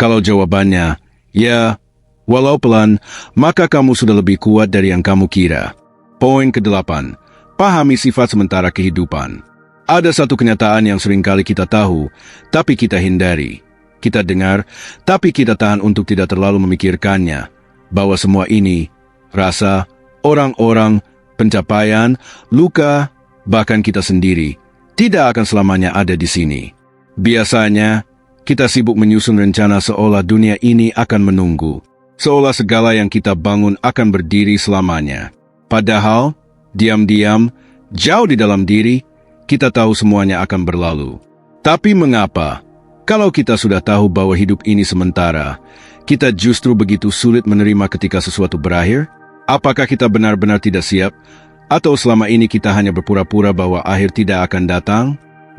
Kalau jawabannya, ya, walau pelan, maka kamu sudah lebih kuat dari yang kamu kira. Poin ke-8, pahami sifat sementara kehidupan. Ada satu kenyataan yang seringkali kita tahu, tapi kita hindari. Kita dengar, tapi kita tahan untuk tidak terlalu memikirkannya, bahwa semua ini, rasa, orang-orang, pencapaian, luka, bahkan kita sendiri, tidak akan selamanya ada di sini. Biasanya, kita sibuk menyusun rencana seolah dunia ini akan menunggu, seolah segala yang kita bangun akan berdiri selamanya. Padahal, diam-diam, jauh di dalam diri, kita tahu semuanya akan berlalu. Tapi mengapa? Kalau kita sudah tahu bahwa hidup ini sementara, kita justru begitu sulit menerima ketika sesuatu berakhir? Apakah kita benar-benar tidak siap? Atau selama ini kita hanya berpura-pura bahwa akhir tidak akan datang?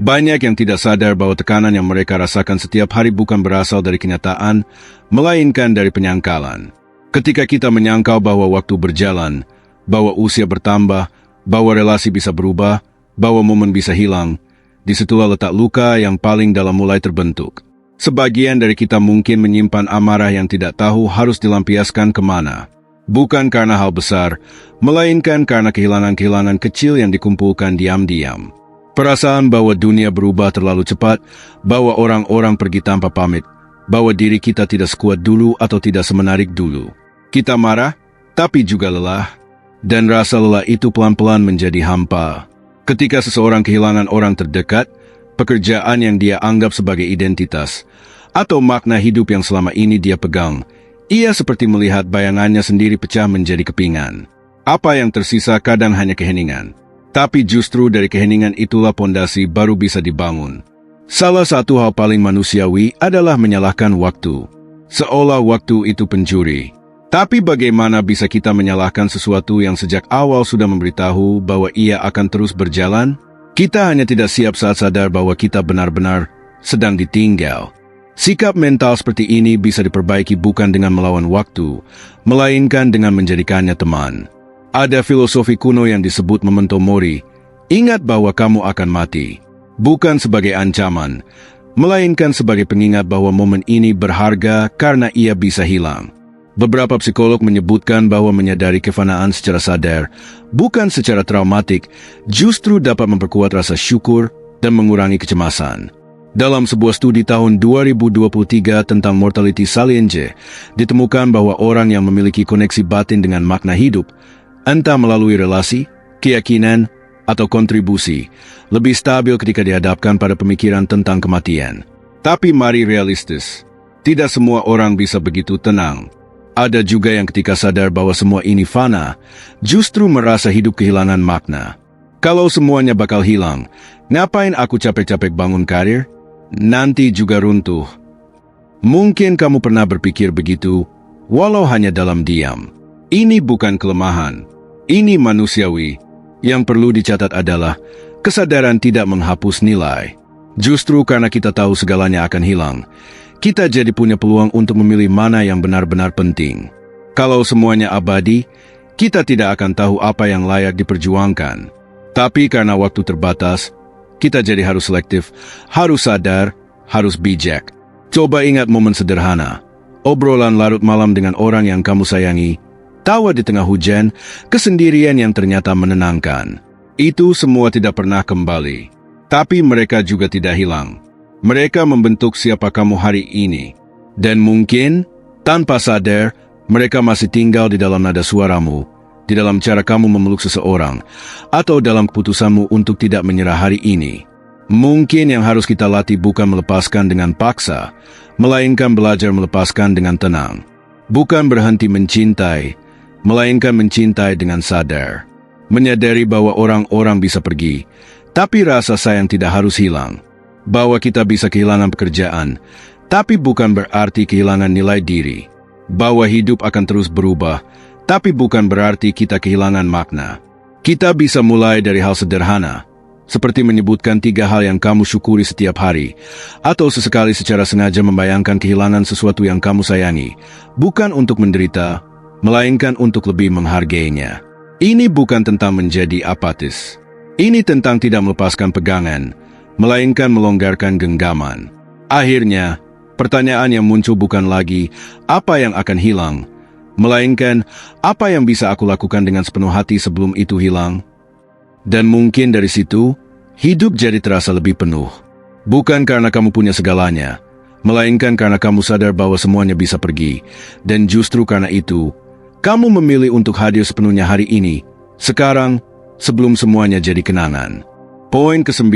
Banyak yang tidak sadar bahwa tekanan yang mereka rasakan setiap hari bukan berasal dari kenyataan, melainkan dari penyangkalan. Ketika kita menyangkal bahwa waktu berjalan, bahwa usia bertambah, bahwa relasi bisa berubah, bahwa momen bisa hilang, disitulah letak luka yang paling dalam mulai terbentuk. Sebagian dari kita mungkin menyimpan amarah yang tidak tahu harus dilampiaskan kemana. Bukan karena hal besar, melainkan karena kehilangan-kehilangan kecil yang dikumpulkan diam-diam. Perasaan bahwa dunia berubah terlalu cepat, bahwa orang-orang pergi tanpa pamit, bahwa diri kita tidak sekuat dulu atau tidak semenarik dulu. Kita marah, tapi juga lelah, dan rasa lelah itu pelan-pelan menjadi hampa. Ketika seseorang kehilangan orang terdekat, pekerjaan yang dia anggap sebagai identitas, atau makna hidup yang selama ini dia pegang, ia seperti melihat bayangannya sendiri pecah menjadi kepingan. Apa yang tersisa kadang hanya keheningan. Tapi justru dari keheningan itulah pondasi baru bisa dibangun. Salah satu hal paling manusiawi adalah menyalahkan waktu. Seolah waktu itu pencuri. Tapi bagaimana bisa kita menyalahkan sesuatu yang sejak awal sudah memberitahu bahwa ia akan terus berjalan? Kita hanya tidak siap saat sadar bahwa kita benar-benar sedang ditinggal. Sikap mental seperti ini bisa diperbaiki bukan dengan melawan waktu, melainkan dengan menjadikannya teman. Ada filosofi kuno yang disebut memento mori, ingat bahwa kamu akan mati. Bukan sebagai ancaman, melainkan sebagai pengingat bahwa momen ini berharga karena ia bisa hilang. Beberapa psikolog menyebutkan bahwa menyadari kefanaan secara sadar, bukan secara traumatik, justru dapat memperkuat rasa syukur dan mengurangi kecemasan. Dalam sebuah studi tahun 2023 tentang mortality salience, ditemukan bahwa orang yang memiliki koneksi batin dengan makna hidup, entah melalui relasi, keyakinan, atau kontribusi, lebih stabil ketika dihadapkan pada pemikiran tentang kematian. Tapi mari realistis, tidak semua orang bisa begitu tenang. Ada juga yang ketika sadar bahwa semua ini fana, justru merasa hidup kehilangan makna. Kalau semuanya bakal hilang, ngapain aku capek-capek bangun karir? Nanti juga runtuh. Mungkin kamu pernah berpikir begitu, walau hanya dalam diam. Ini bukan kelemahan. Ini manusiawi. Yang perlu dicatat adalah kesadaran tidak menghapus nilai. Justru karena kita tahu segalanya akan hilang, kita jadi punya peluang untuk memilih mana yang benar-benar penting. Kalau semuanya abadi, kita tidak akan tahu apa yang layak diperjuangkan. Tapi karena waktu terbatas, kita jadi harus selektif, harus sadar, harus bijak. Coba ingat momen sederhana. Obrolan larut malam dengan orang yang kamu sayangi, tawa di tengah hujan, kesendirian yang ternyata menenangkan. Itu semua tidak pernah kembali. Tapi mereka juga tidak hilang. Mereka membentuk siapa kamu hari ini. Dan mungkin, tanpa sadar, mereka masih tinggal di dalam nada suaramu, di dalam cara kamu memeluk seseorang, atau dalam keputusanmu untuk tidak menyerah hari ini. Mungkin yang harus kita latih bukan melepaskan dengan paksa, melainkan belajar melepaskan dengan tenang. Bukan berhenti mencintai, melainkan mencintai dengan sadar. Menyadari bahwa orang-orang bisa pergi, tapi rasa sayang tidak harus hilang. Bahwa kita bisa kehilangan pekerjaan, tapi bukan berarti kehilangan nilai diri. Bahwa hidup akan terus berubah, tapi bukan berarti kita kehilangan makna. Kita bisa mulai dari hal sederhana, seperti menyebutkan 3 hal yang kamu syukuri setiap hari, atau sesekali secara sengaja membayangkan kehilangan sesuatu yang kamu sayangi, bukan untuk menderita, melainkan untuk lebih menghargainya. Ini bukan tentang menjadi apatis. Ini tentang tidak melepaskan pegangan, melainkan melonggarkan genggaman. Akhirnya, pertanyaan yang muncul bukan lagi apa yang akan hilang, melainkan apa yang bisa aku lakukan dengan sepenuh hati sebelum itu hilang. Dan mungkin dari situ, hidup jadi terasa lebih penuh. Bukan karena kamu punya segalanya, melainkan karena kamu sadar bahwa semuanya bisa pergi. Dan justru karena itu, kamu memilih untuk hadir sepenuhnya hari ini, sekarang, sebelum semuanya jadi kenangan. Poin ke-9,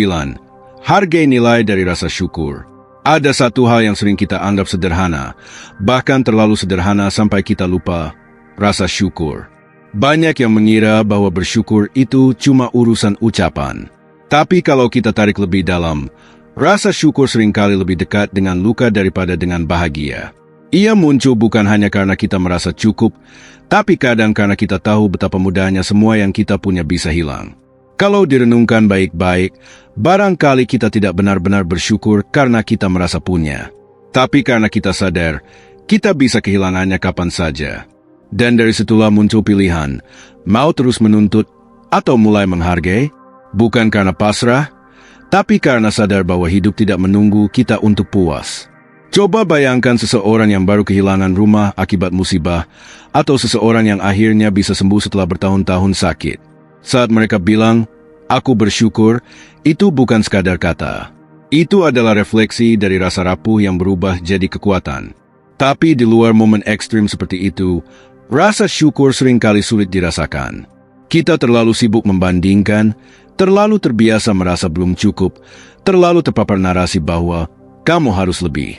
hargai nilai dari rasa syukur. Ada satu hal yang sering kita anggap sederhana, bahkan terlalu sederhana sampai kita lupa, rasa syukur. Banyak yang mengira bahwa bersyukur itu cuma urusan ucapan. Tapi kalau kita tarik lebih dalam, rasa syukur seringkali lebih dekat dengan luka daripada dengan bahagia. Ia muncul bukan hanya karena kita merasa cukup, tapi kadang karena kita tahu betapa mudahnya semua yang kita punya bisa hilang. Kalau direnungkan baik-baik, barangkali kita tidak benar-benar bersyukur karena kita merasa punya. Tapi karena kita sadar, kita bisa kehilangannya kapan saja. Dan dari situlah muncul pilihan, mau terus menuntut atau mulai menghargai, bukan karena pasrah, tapi karena sadar bahwa hidup tidak menunggu kita untuk puas. Coba bayangkan seseorang yang baru kehilangan rumah akibat musibah, atau seseorang yang akhirnya bisa sembuh setelah bertahun-tahun sakit. Saat mereka bilang, "Aku bersyukur," itu bukan sekadar kata. Itu adalah refleksi dari rasa rapuh yang berubah jadi kekuatan. Tapi di luar momen ekstrim seperti itu, rasa syukur seringkali sulit dirasakan. Kita terlalu sibuk membandingkan, terlalu terbiasa merasa belum cukup, terlalu terpapar narasi bahwa kamu harus lebih.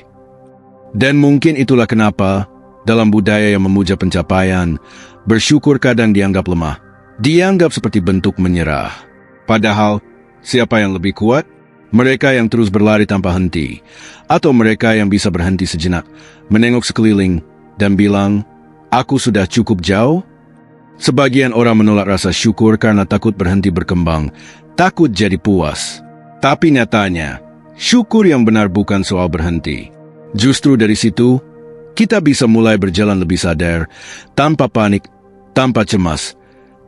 Dan mungkin itulah kenapa, dalam budaya yang memuja pencapaian, bersyukur kadang dianggap lemah, dianggap seperti bentuk menyerah. Padahal, siapa yang lebih kuat? Mereka yang terus berlari tanpa henti, atau mereka yang bisa berhenti sejenak, menengok sekeliling, dan bilang, "Aku sudah cukup jauh?" Sebagian orang menolak rasa syukur karena takut berhenti berkembang, takut jadi puas. Tapi nyatanya, syukur yang benar bukan soal berhenti. Justru dari situ, kita bisa mulai berjalan lebih sadar, tanpa panik, tanpa cemas,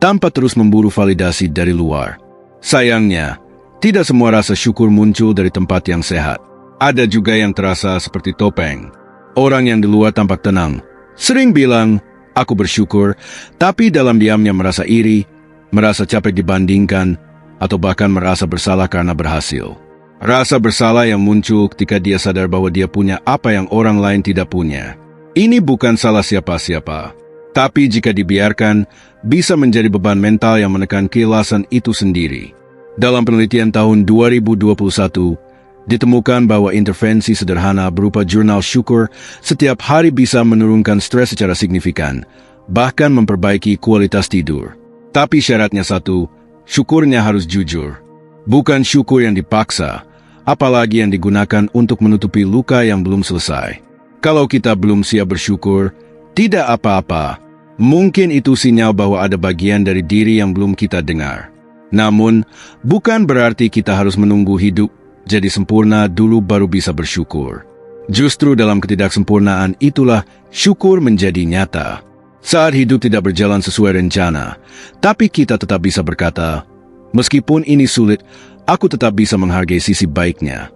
tanpa terus memburu validasi dari luar. Sayangnya, tidak semua rasa syukur muncul dari tempat yang sehat. Ada juga yang terasa seperti topeng. Orang yang di luar tampak tenang, sering bilang, "Aku bersyukur," tapi dalam diamnya merasa iri, merasa capek dibandingkan, atau bahkan merasa bersalah karena berhasil. Rasa bersalah yang muncul ketika dia sadar bahwa dia punya apa yang orang lain tidak punya. Ini bukan salah siapa-siapa, tapi jika dibiarkan, bisa menjadi beban mental yang menekan keikhlasan itu sendiri. Dalam penelitian tahun 2021, ditemukan bahwa intervensi sederhana berupa jurnal syukur setiap hari bisa menurunkan stres secara signifikan, bahkan memperbaiki kualitas tidur. Tapi syaratnya satu, syukurnya harus jujur. Bukan syukur yang dipaksa, apalagi yang digunakan untuk menutupi luka yang belum selesai. Kalau kita belum siap bersyukur, tidak apa-apa. Mungkin itu sinyal bahwa ada bagian dari diri yang belum kita dengar. Namun, bukan berarti kita harus menunggu hidup jadi sempurna dulu baru bisa bersyukur. Justru dalam ketidaksempurnaan itulah syukur menjadi nyata. Saat hidup tidak berjalan sesuai rencana, tapi kita tetap bisa berkata, "Meskipun ini sulit, aku tetap bisa menghargai sisi baiknya."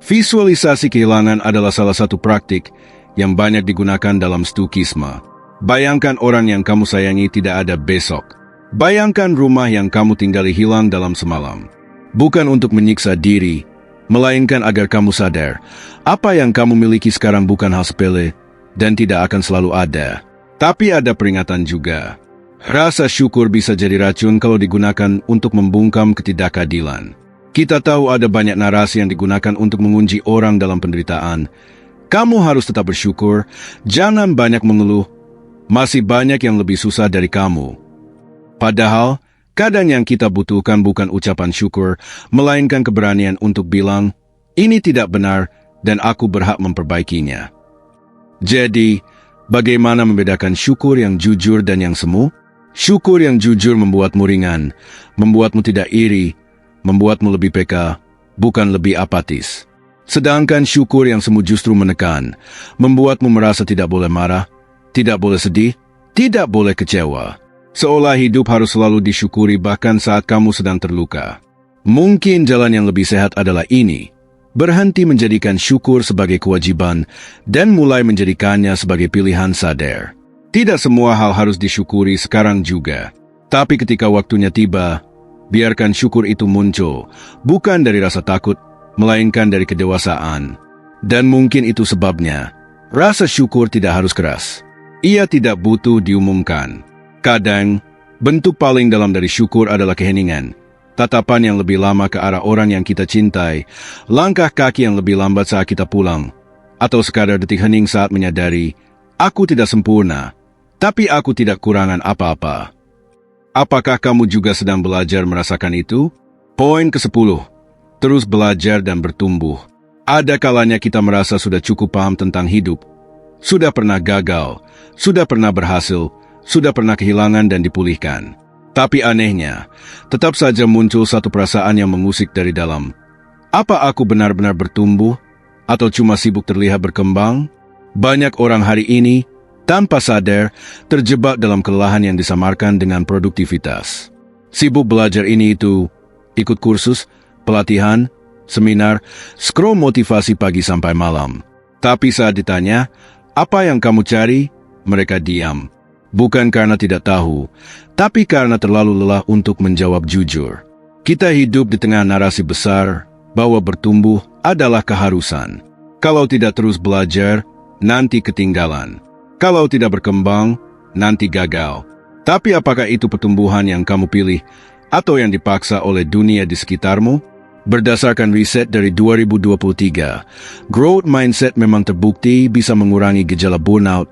Visualisasi kehilangan adalah salah satu praktik yang banyak digunakan dalam stoikisme. Bayangkan orang yang kamu sayangi tidak ada besok. Bayangkan rumah yang kamu tinggali hilang dalam semalam. Bukan untuk menyiksa diri, melainkan agar kamu sadar, apa yang kamu miliki sekarang bukan hal sepele dan tidak akan selalu ada. Tapi ada peringatan juga. Rasa syukur bisa jadi racun kalau digunakan untuk membungkam ketidakadilan. Kita tahu ada banyak narasi yang digunakan untuk mengunci orang dalam penderitaan. Kamu harus tetap bersyukur, jangan banyak mengeluh, masih banyak yang lebih susah dari kamu. Padahal, kadang yang kita butuhkan bukan ucapan syukur, melainkan keberanian untuk bilang, "Ini tidak benar dan aku berhak memperbaikinya." Jadi, bagaimana membedakan syukur yang jujur dan yang semu? Syukur yang jujur membuatmu ringan, membuatmu tidak iri, membuatmu lebih peka, bukan lebih apatis. Sedangkan syukur yang semu justru menekan, membuatmu merasa tidak boleh marah, tidak boleh sedih, tidak boleh kecewa. Seolah hidup harus selalu disyukuri bahkan saat kamu sedang terluka. Mungkin jalan yang lebih sehat adalah ini, berhenti menjadikan syukur sebagai kewajiban dan mulai menjadikannya sebagai pilihan sadar. Tidak semua hal harus disyukuri sekarang juga. Tapi ketika waktunya tiba, biarkan syukur itu muncul, bukan dari rasa takut, melainkan dari kedewasaan. Dan mungkin itu sebabnya, rasa syukur tidak harus keras. Ia tidak butuh diumumkan. Kadang, bentuk paling dalam dari syukur adalah keheningan. Tatapan yang lebih lama ke arah orang yang kita cintai, langkah kaki yang lebih lambat saat kita pulang, atau sekadar detik hening saat menyadari, aku tidak sempurna, tapi aku tidak kurangan apa-apa. Apakah kamu juga sedang belajar merasakan itu? Poin ke-10. Terus belajar dan bertumbuh. Ada kalanya kita merasa sudah cukup paham tentang hidup. Sudah pernah gagal, sudah pernah berhasil, sudah pernah kehilangan dan dipulihkan. Tapi anehnya, tetap saja muncul satu perasaan yang mengusik dari dalam. Apa aku benar-benar bertumbuh? Atau cuma sibuk terlihat berkembang? Banyak orang hari ini, tanpa sadar, terjebak dalam kelelahan yang disamarkan dengan produktivitas. Sibuk belajar ini itu, ikut kursus, pelatihan, seminar, scroll motivasi pagi sampai malam. Tapi saat ditanya, apa yang kamu cari? Mereka diam. Bukan karena tidak tahu, tapi karena terlalu lelah untuk menjawab jujur. Kita hidup di tengah narasi besar bahwa bertumbuh adalah keharusan. Kalau tidak terus belajar, nanti ketinggalan. Kalau tidak berkembang, nanti gagal. Tapi apakah itu pertumbuhan yang kamu pilih atau yang dipaksa oleh dunia di sekitarmu? Berdasarkan riset dari 2023, growth mindset memang terbukti bisa mengurangi gejala burnout,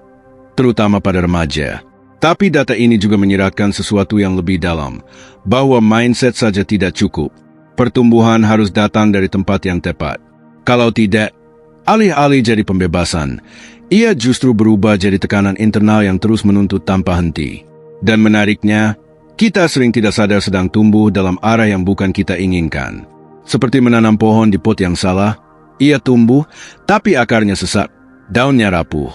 terutama pada remaja. Tapi data ini juga menyiratkan sesuatu yang lebih dalam, bahwa mindset saja tidak cukup. Pertumbuhan harus datang dari tempat yang tepat. Kalau tidak, alih-alih jadi pembebasan, ia justru berubah jadi tekanan internal yang terus menuntut tanpa henti. Dan menariknya, kita sering tidak sadar sedang tumbuh dalam arah yang bukan kita inginkan. Seperti menanam pohon di pot yang salah, ia tumbuh, tapi akarnya sesat, daunnya rapuh.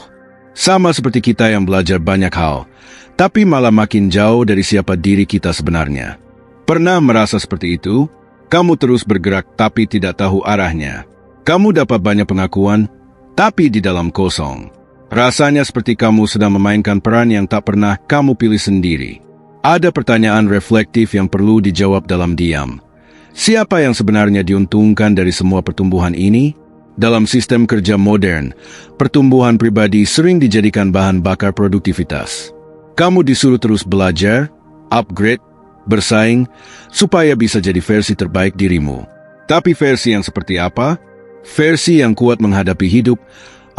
Sama seperti kita yang belajar banyak hal, tapi malah makin jauh dari siapa diri kita sebenarnya. Pernah merasa seperti itu? Kamu terus bergerak tapi tidak tahu arahnya. Kamu dapat banyak pengakuan, tapi di dalam kosong. Rasanya seperti kamu sedang memainkan peran yang tak pernah kamu pilih sendiri. Ada pertanyaan reflektif yang perlu dijawab dalam diam. Siapa yang sebenarnya diuntungkan dari semua pertumbuhan ini? Dalam sistem kerja modern, pertumbuhan pribadi sering dijadikan bahan bakar produktivitas. Kamu disuruh terus belajar, upgrade, bersaing, supaya bisa jadi versi terbaik dirimu. Tapi versi yang seperti apa? Versi yang kuat menghadapi hidup,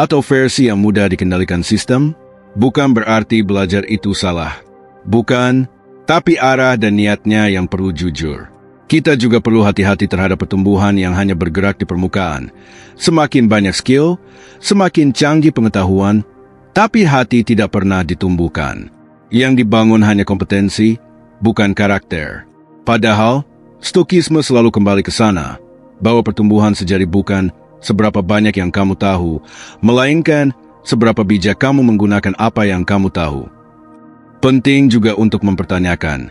atau versi yang mudah dikendalikan sistem? Bukan berarti belajar itu salah. Bukan, tapi arah dan niatnya yang perlu jujur. Kita juga perlu hati-hati terhadap pertumbuhan yang hanya bergerak di permukaan. Semakin banyak skill, semakin canggih pengetahuan, tapi hati tidak pernah ditumbuhkan. Yang dibangun hanya kompetensi, bukan karakter. Padahal, stokisme selalu kembali ke sana, bahwa pertumbuhan sejati bukan seberapa banyak yang kamu tahu, melainkan seberapa bijak kamu menggunakan apa yang kamu tahu. Penting juga untuk mempertanyakan,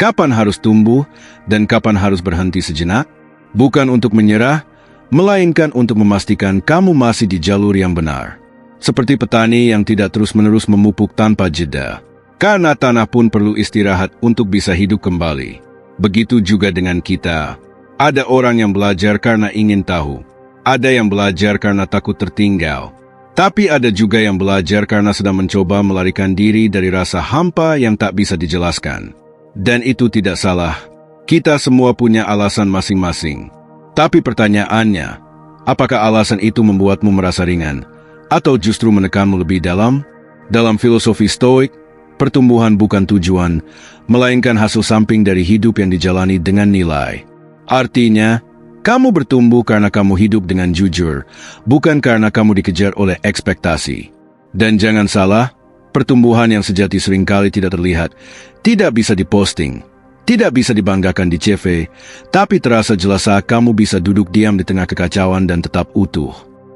kapan harus tumbuh dan kapan harus berhenti sejenak? Bukan untuk menyerah, melainkan untuk memastikan kamu masih di jalur yang benar. Seperti petani yang tidak terus-menerus memupuk tanpa jeda. Karena tanah pun perlu istirahat untuk bisa hidup kembali. Begitu juga dengan kita. Ada orang yang belajar karena ingin tahu. Ada yang belajar karena takut tertinggal. Tapi ada juga yang belajar karena sedang mencoba melarikan diri dari rasa hampa yang tak bisa dijelaskan. Dan itu tidak salah. Kita semua punya alasan masing-masing. Tapi pertanyaannya, apakah alasan itu membuatmu merasa ringan? Atau justru menekanmu lebih dalam? Dalam filosofi Stoik, pertumbuhan bukan tujuan, melainkan hasil samping dari hidup yang dijalani dengan nilai. Artinya, kamu bertumbuh karena kamu hidup dengan jujur, bukan karena kamu dikejar oleh ekspektasi. Dan jangan salah, pertumbuhan yang sejati seringkali tidak terlihat, tidak bisa diposting, tidak bisa dibanggakan di CV, tapi terasa jelas saat kamu bisa duduk diam di tengah kekacauan dan tetap utuh.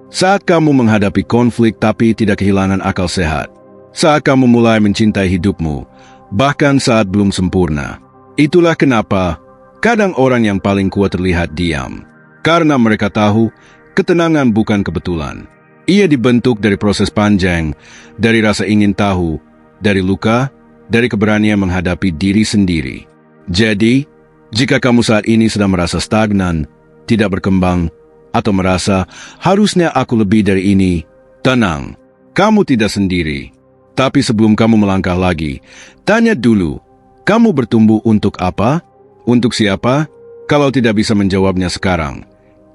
Saat kamu menghadapi konflik tapi tidak kehilangan akal sehat. Saat kamu mulai mencintai hidupmu, bahkan saat belum sempurna. Itulah kenapa kadang orang yang paling kuat terlihat diam. Karena mereka tahu ketenangan bukan kebetulan. Ia dibentuk dari proses panjang, dari rasa ingin tahu, dari luka, dari keberanian menghadapi diri sendiri. Jadi, jika kamu saat ini sedang merasa stagnan, tidak berkembang, atau merasa harusnya aku lebih dari ini, tenang, kamu tidak sendiri. Tapi sebelum kamu melangkah lagi, tanya dulu, kamu bertumbuh untuk apa? Untuk siapa? Kalau tidak bisa menjawabnya sekarang,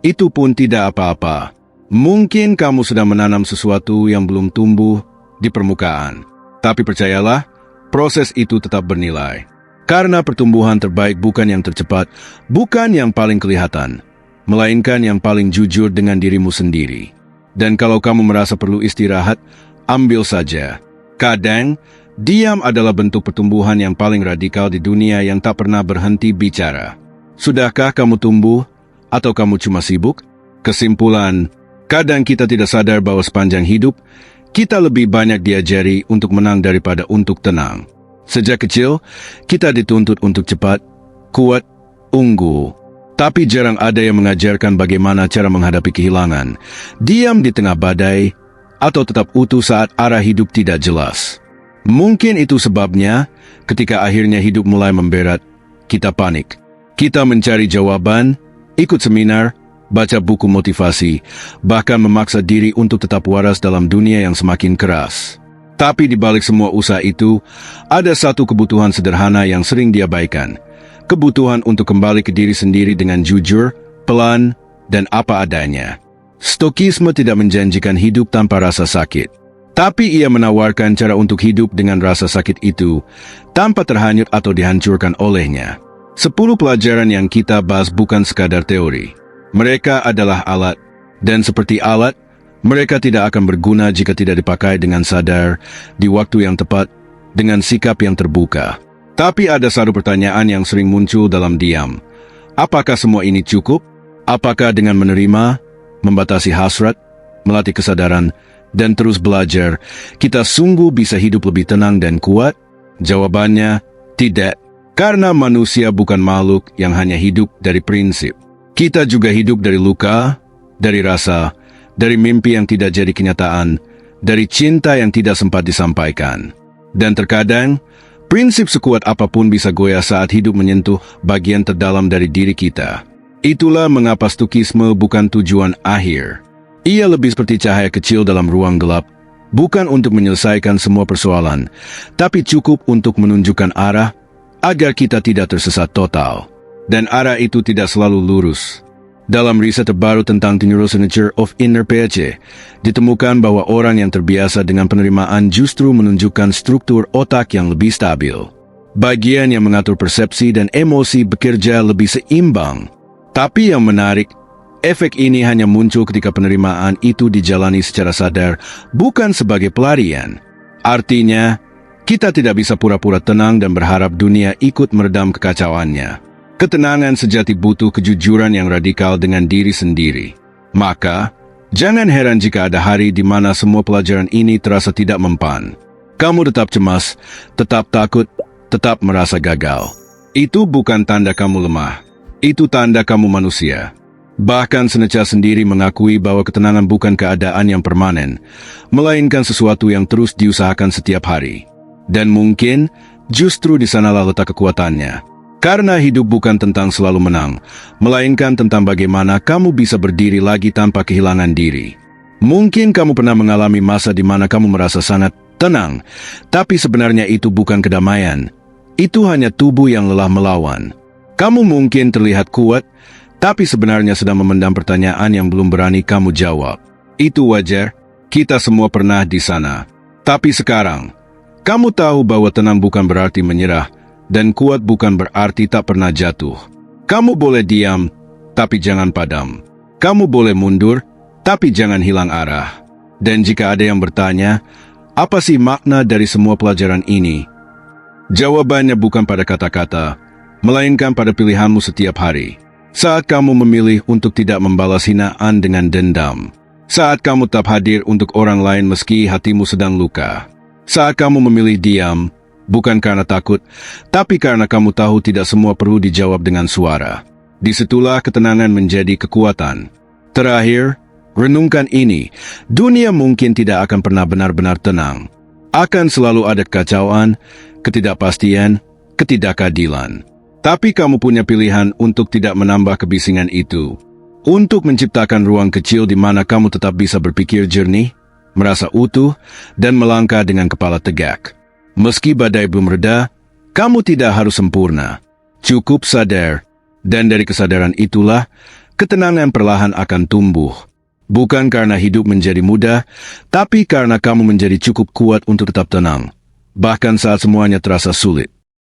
itu pun tidak apa-apa. Mungkin kamu sedang menanam sesuatu yang belum tumbuh di permukaan. Tapi percayalah, proses itu tetap bernilai. Karena pertumbuhan terbaik bukan yang tercepat, bukan yang paling kelihatan, melainkan yang paling jujur dengan dirimu sendiri. Dan kalau kamu merasa perlu istirahat, ambil saja. Kadang, Diam adalah bentuk pertumbuhan yang paling radikal di dunia yang tak pernah berhenti bicara. Sudahkah kamu tumbuh? Atau kamu cuma sibuk? Kesimpulan, kadang kita tidak sadar bahwa sepanjang hidup, kita lebih banyak diajari untuk menang daripada untuk tenang. Sejak kecil, kita dituntut untuk cepat, kuat, unggul. Tapi jarang ada yang mengajarkan bagaimana cara menghadapi kehilangan, diam di tengah badai, atau tetap utuh saat arah hidup tidak jelas. Mungkin itu sebabnya, ketika akhirnya hidup mulai memberat, kita panik. Kita mencari jawaban, ikut seminar, baca buku motivasi, bahkan memaksa diri untuk tetap waras dalam dunia yang semakin keras. Tapi di balik semua usaha itu, ada satu kebutuhan sederhana yang sering diabaikan. Kebutuhan untuk kembali ke diri sendiri dengan jujur, pelan, dan apa adanya. Stokisme tidak menjanjikan hidup tanpa rasa sakit. Tapi ia menawarkan cara untuk hidup dengan rasa sakit itu, tanpa terhanyut atau dihancurkan olehnya. 10 pelajaran yang kita bahas bukan sekadar teori. Mereka adalah alat, dan seperti alat, mereka tidak akan berguna jika tidak dipakai dengan sadar, di waktu yang tepat, dengan sikap yang terbuka. Tapi ada satu pertanyaan yang sering muncul dalam diam. Apakah semua ini cukup? Apakah dengan menerima, membatasi hasrat, melatih kesadaran, dan terus belajar, kita sungguh bisa hidup lebih tenang dan kuat? Jawabannya, tidak. Karena manusia bukan makhluk yang hanya hidup dari prinsip. Kita juga hidup dari luka, dari rasa, dari mimpi yang tidak jadi kenyataan, dari cinta yang tidak sempat disampaikan. Dan terkadang, prinsip sekuat apapun bisa goyah saat hidup menyentuh bagian terdalam dari diri kita. Itulah mengapa stokisme bukan tujuan akhir. Ia lebih seperti cahaya kecil dalam ruang gelap, bukan untuk menyelesaikan semua persoalan, tapi cukup untuk menunjukkan arah agar kita tidak tersesat total. Dan arah itu tidak selalu lurus. Dalam riset terbaru tentang The Neurosignature of Inner PhD, ditemukan bahwa orang yang terbiasa dengan penerimaan justru menunjukkan struktur otak yang lebih stabil. Bagian yang mengatur persepsi dan emosi bekerja lebih seimbang. Tapi yang menarik, efek ini hanya muncul ketika penerimaan itu dijalani secara sadar, bukan sebagai pelarian. Artinya, kita tidak bisa pura-pura tenang dan berharap dunia ikut meredam kekacauannya. Ketenangan sejati butuh kejujuran yang radikal dengan diri sendiri. Maka, jangan heran jika ada hari di mana semua pelajaran ini terasa tidak mempan. Kamu tetap cemas, tetap takut, tetap merasa gagal. Itu bukan tanda kamu lemah. Itu tanda kamu manusia. Bahkan Seneca sendiri mengakui bahwa ketenangan bukan keadaan yang permanen, melainkan sesuatu yang terus diusahakan setiap hari. Dan mungkin, justru di sanalah letak kekuatannya. Karena hidup bukan tentang selalu menang, melainkan tentang bagaimana kamu bisa berdiri lagi tanpa kehilangan diri. Mungkin kamu pernah mengalami masa di mana kamu merasa sangat tenang, tapi sebenarnya itu bukan kedamaian. Itu hanya tubuh yang lelah melawan. Kamu mungkin terlihat kuat, tapi sebenarnya sedang memendam pertanyaan yang belum berani kamu jawab. Itu wajar, kita semua pernah di sana. Tapi sekarang, kamu tahu bahwa tenang bukan berarti menyerah, dan kuat bukan berarti tak pernah jatuh. Kamu boleh diam, tapi jangan padam. Kamu boleh mundur, tapi jangan hilang arah. Dan jika ada yang bertanya, apa sih makna dari semua pelajaran ini? Jawabannya bukan pada kata-kata, melainkan pada pilihanmu setiap hari. Saat kamu memilih untuk tidak membalas hinaan dengan dendam. Saat kamu tetap hadir untuk orang lain meski hatimu sedang luka. Saat kamu memilih diam, bukan karena takut, tapi karena kamu tahu tidak semua perlu dijawab dengan suara. Disitulah ketenangan menjadi kekuatan. Terakhir, renungkan ini, dunia mungkin tidak akan pernah benar-benar tenang. Akan selalu ada kekacauan, ketidakpastian, ketidakadilan. Tapi kamu punya pilihan untuk tidak menambah kebisingan itu. Untuk menciptakan ruang kecil di mana kamu tetap bisa berpikir jernih, merasa utuh, dan melangkah dengan kepala tegak. Meski badai belum reda, kamu tidak harus sempurna. Cukup sadar, dan dari kesadaran itulah, ketenangan perlahan akan tumbuh. Bukan karena hidup menjadi mudah, tapi karena kamu menjadi cukup kuat untuk tetap tenang. Bahkan saat semuanya terasa sulit.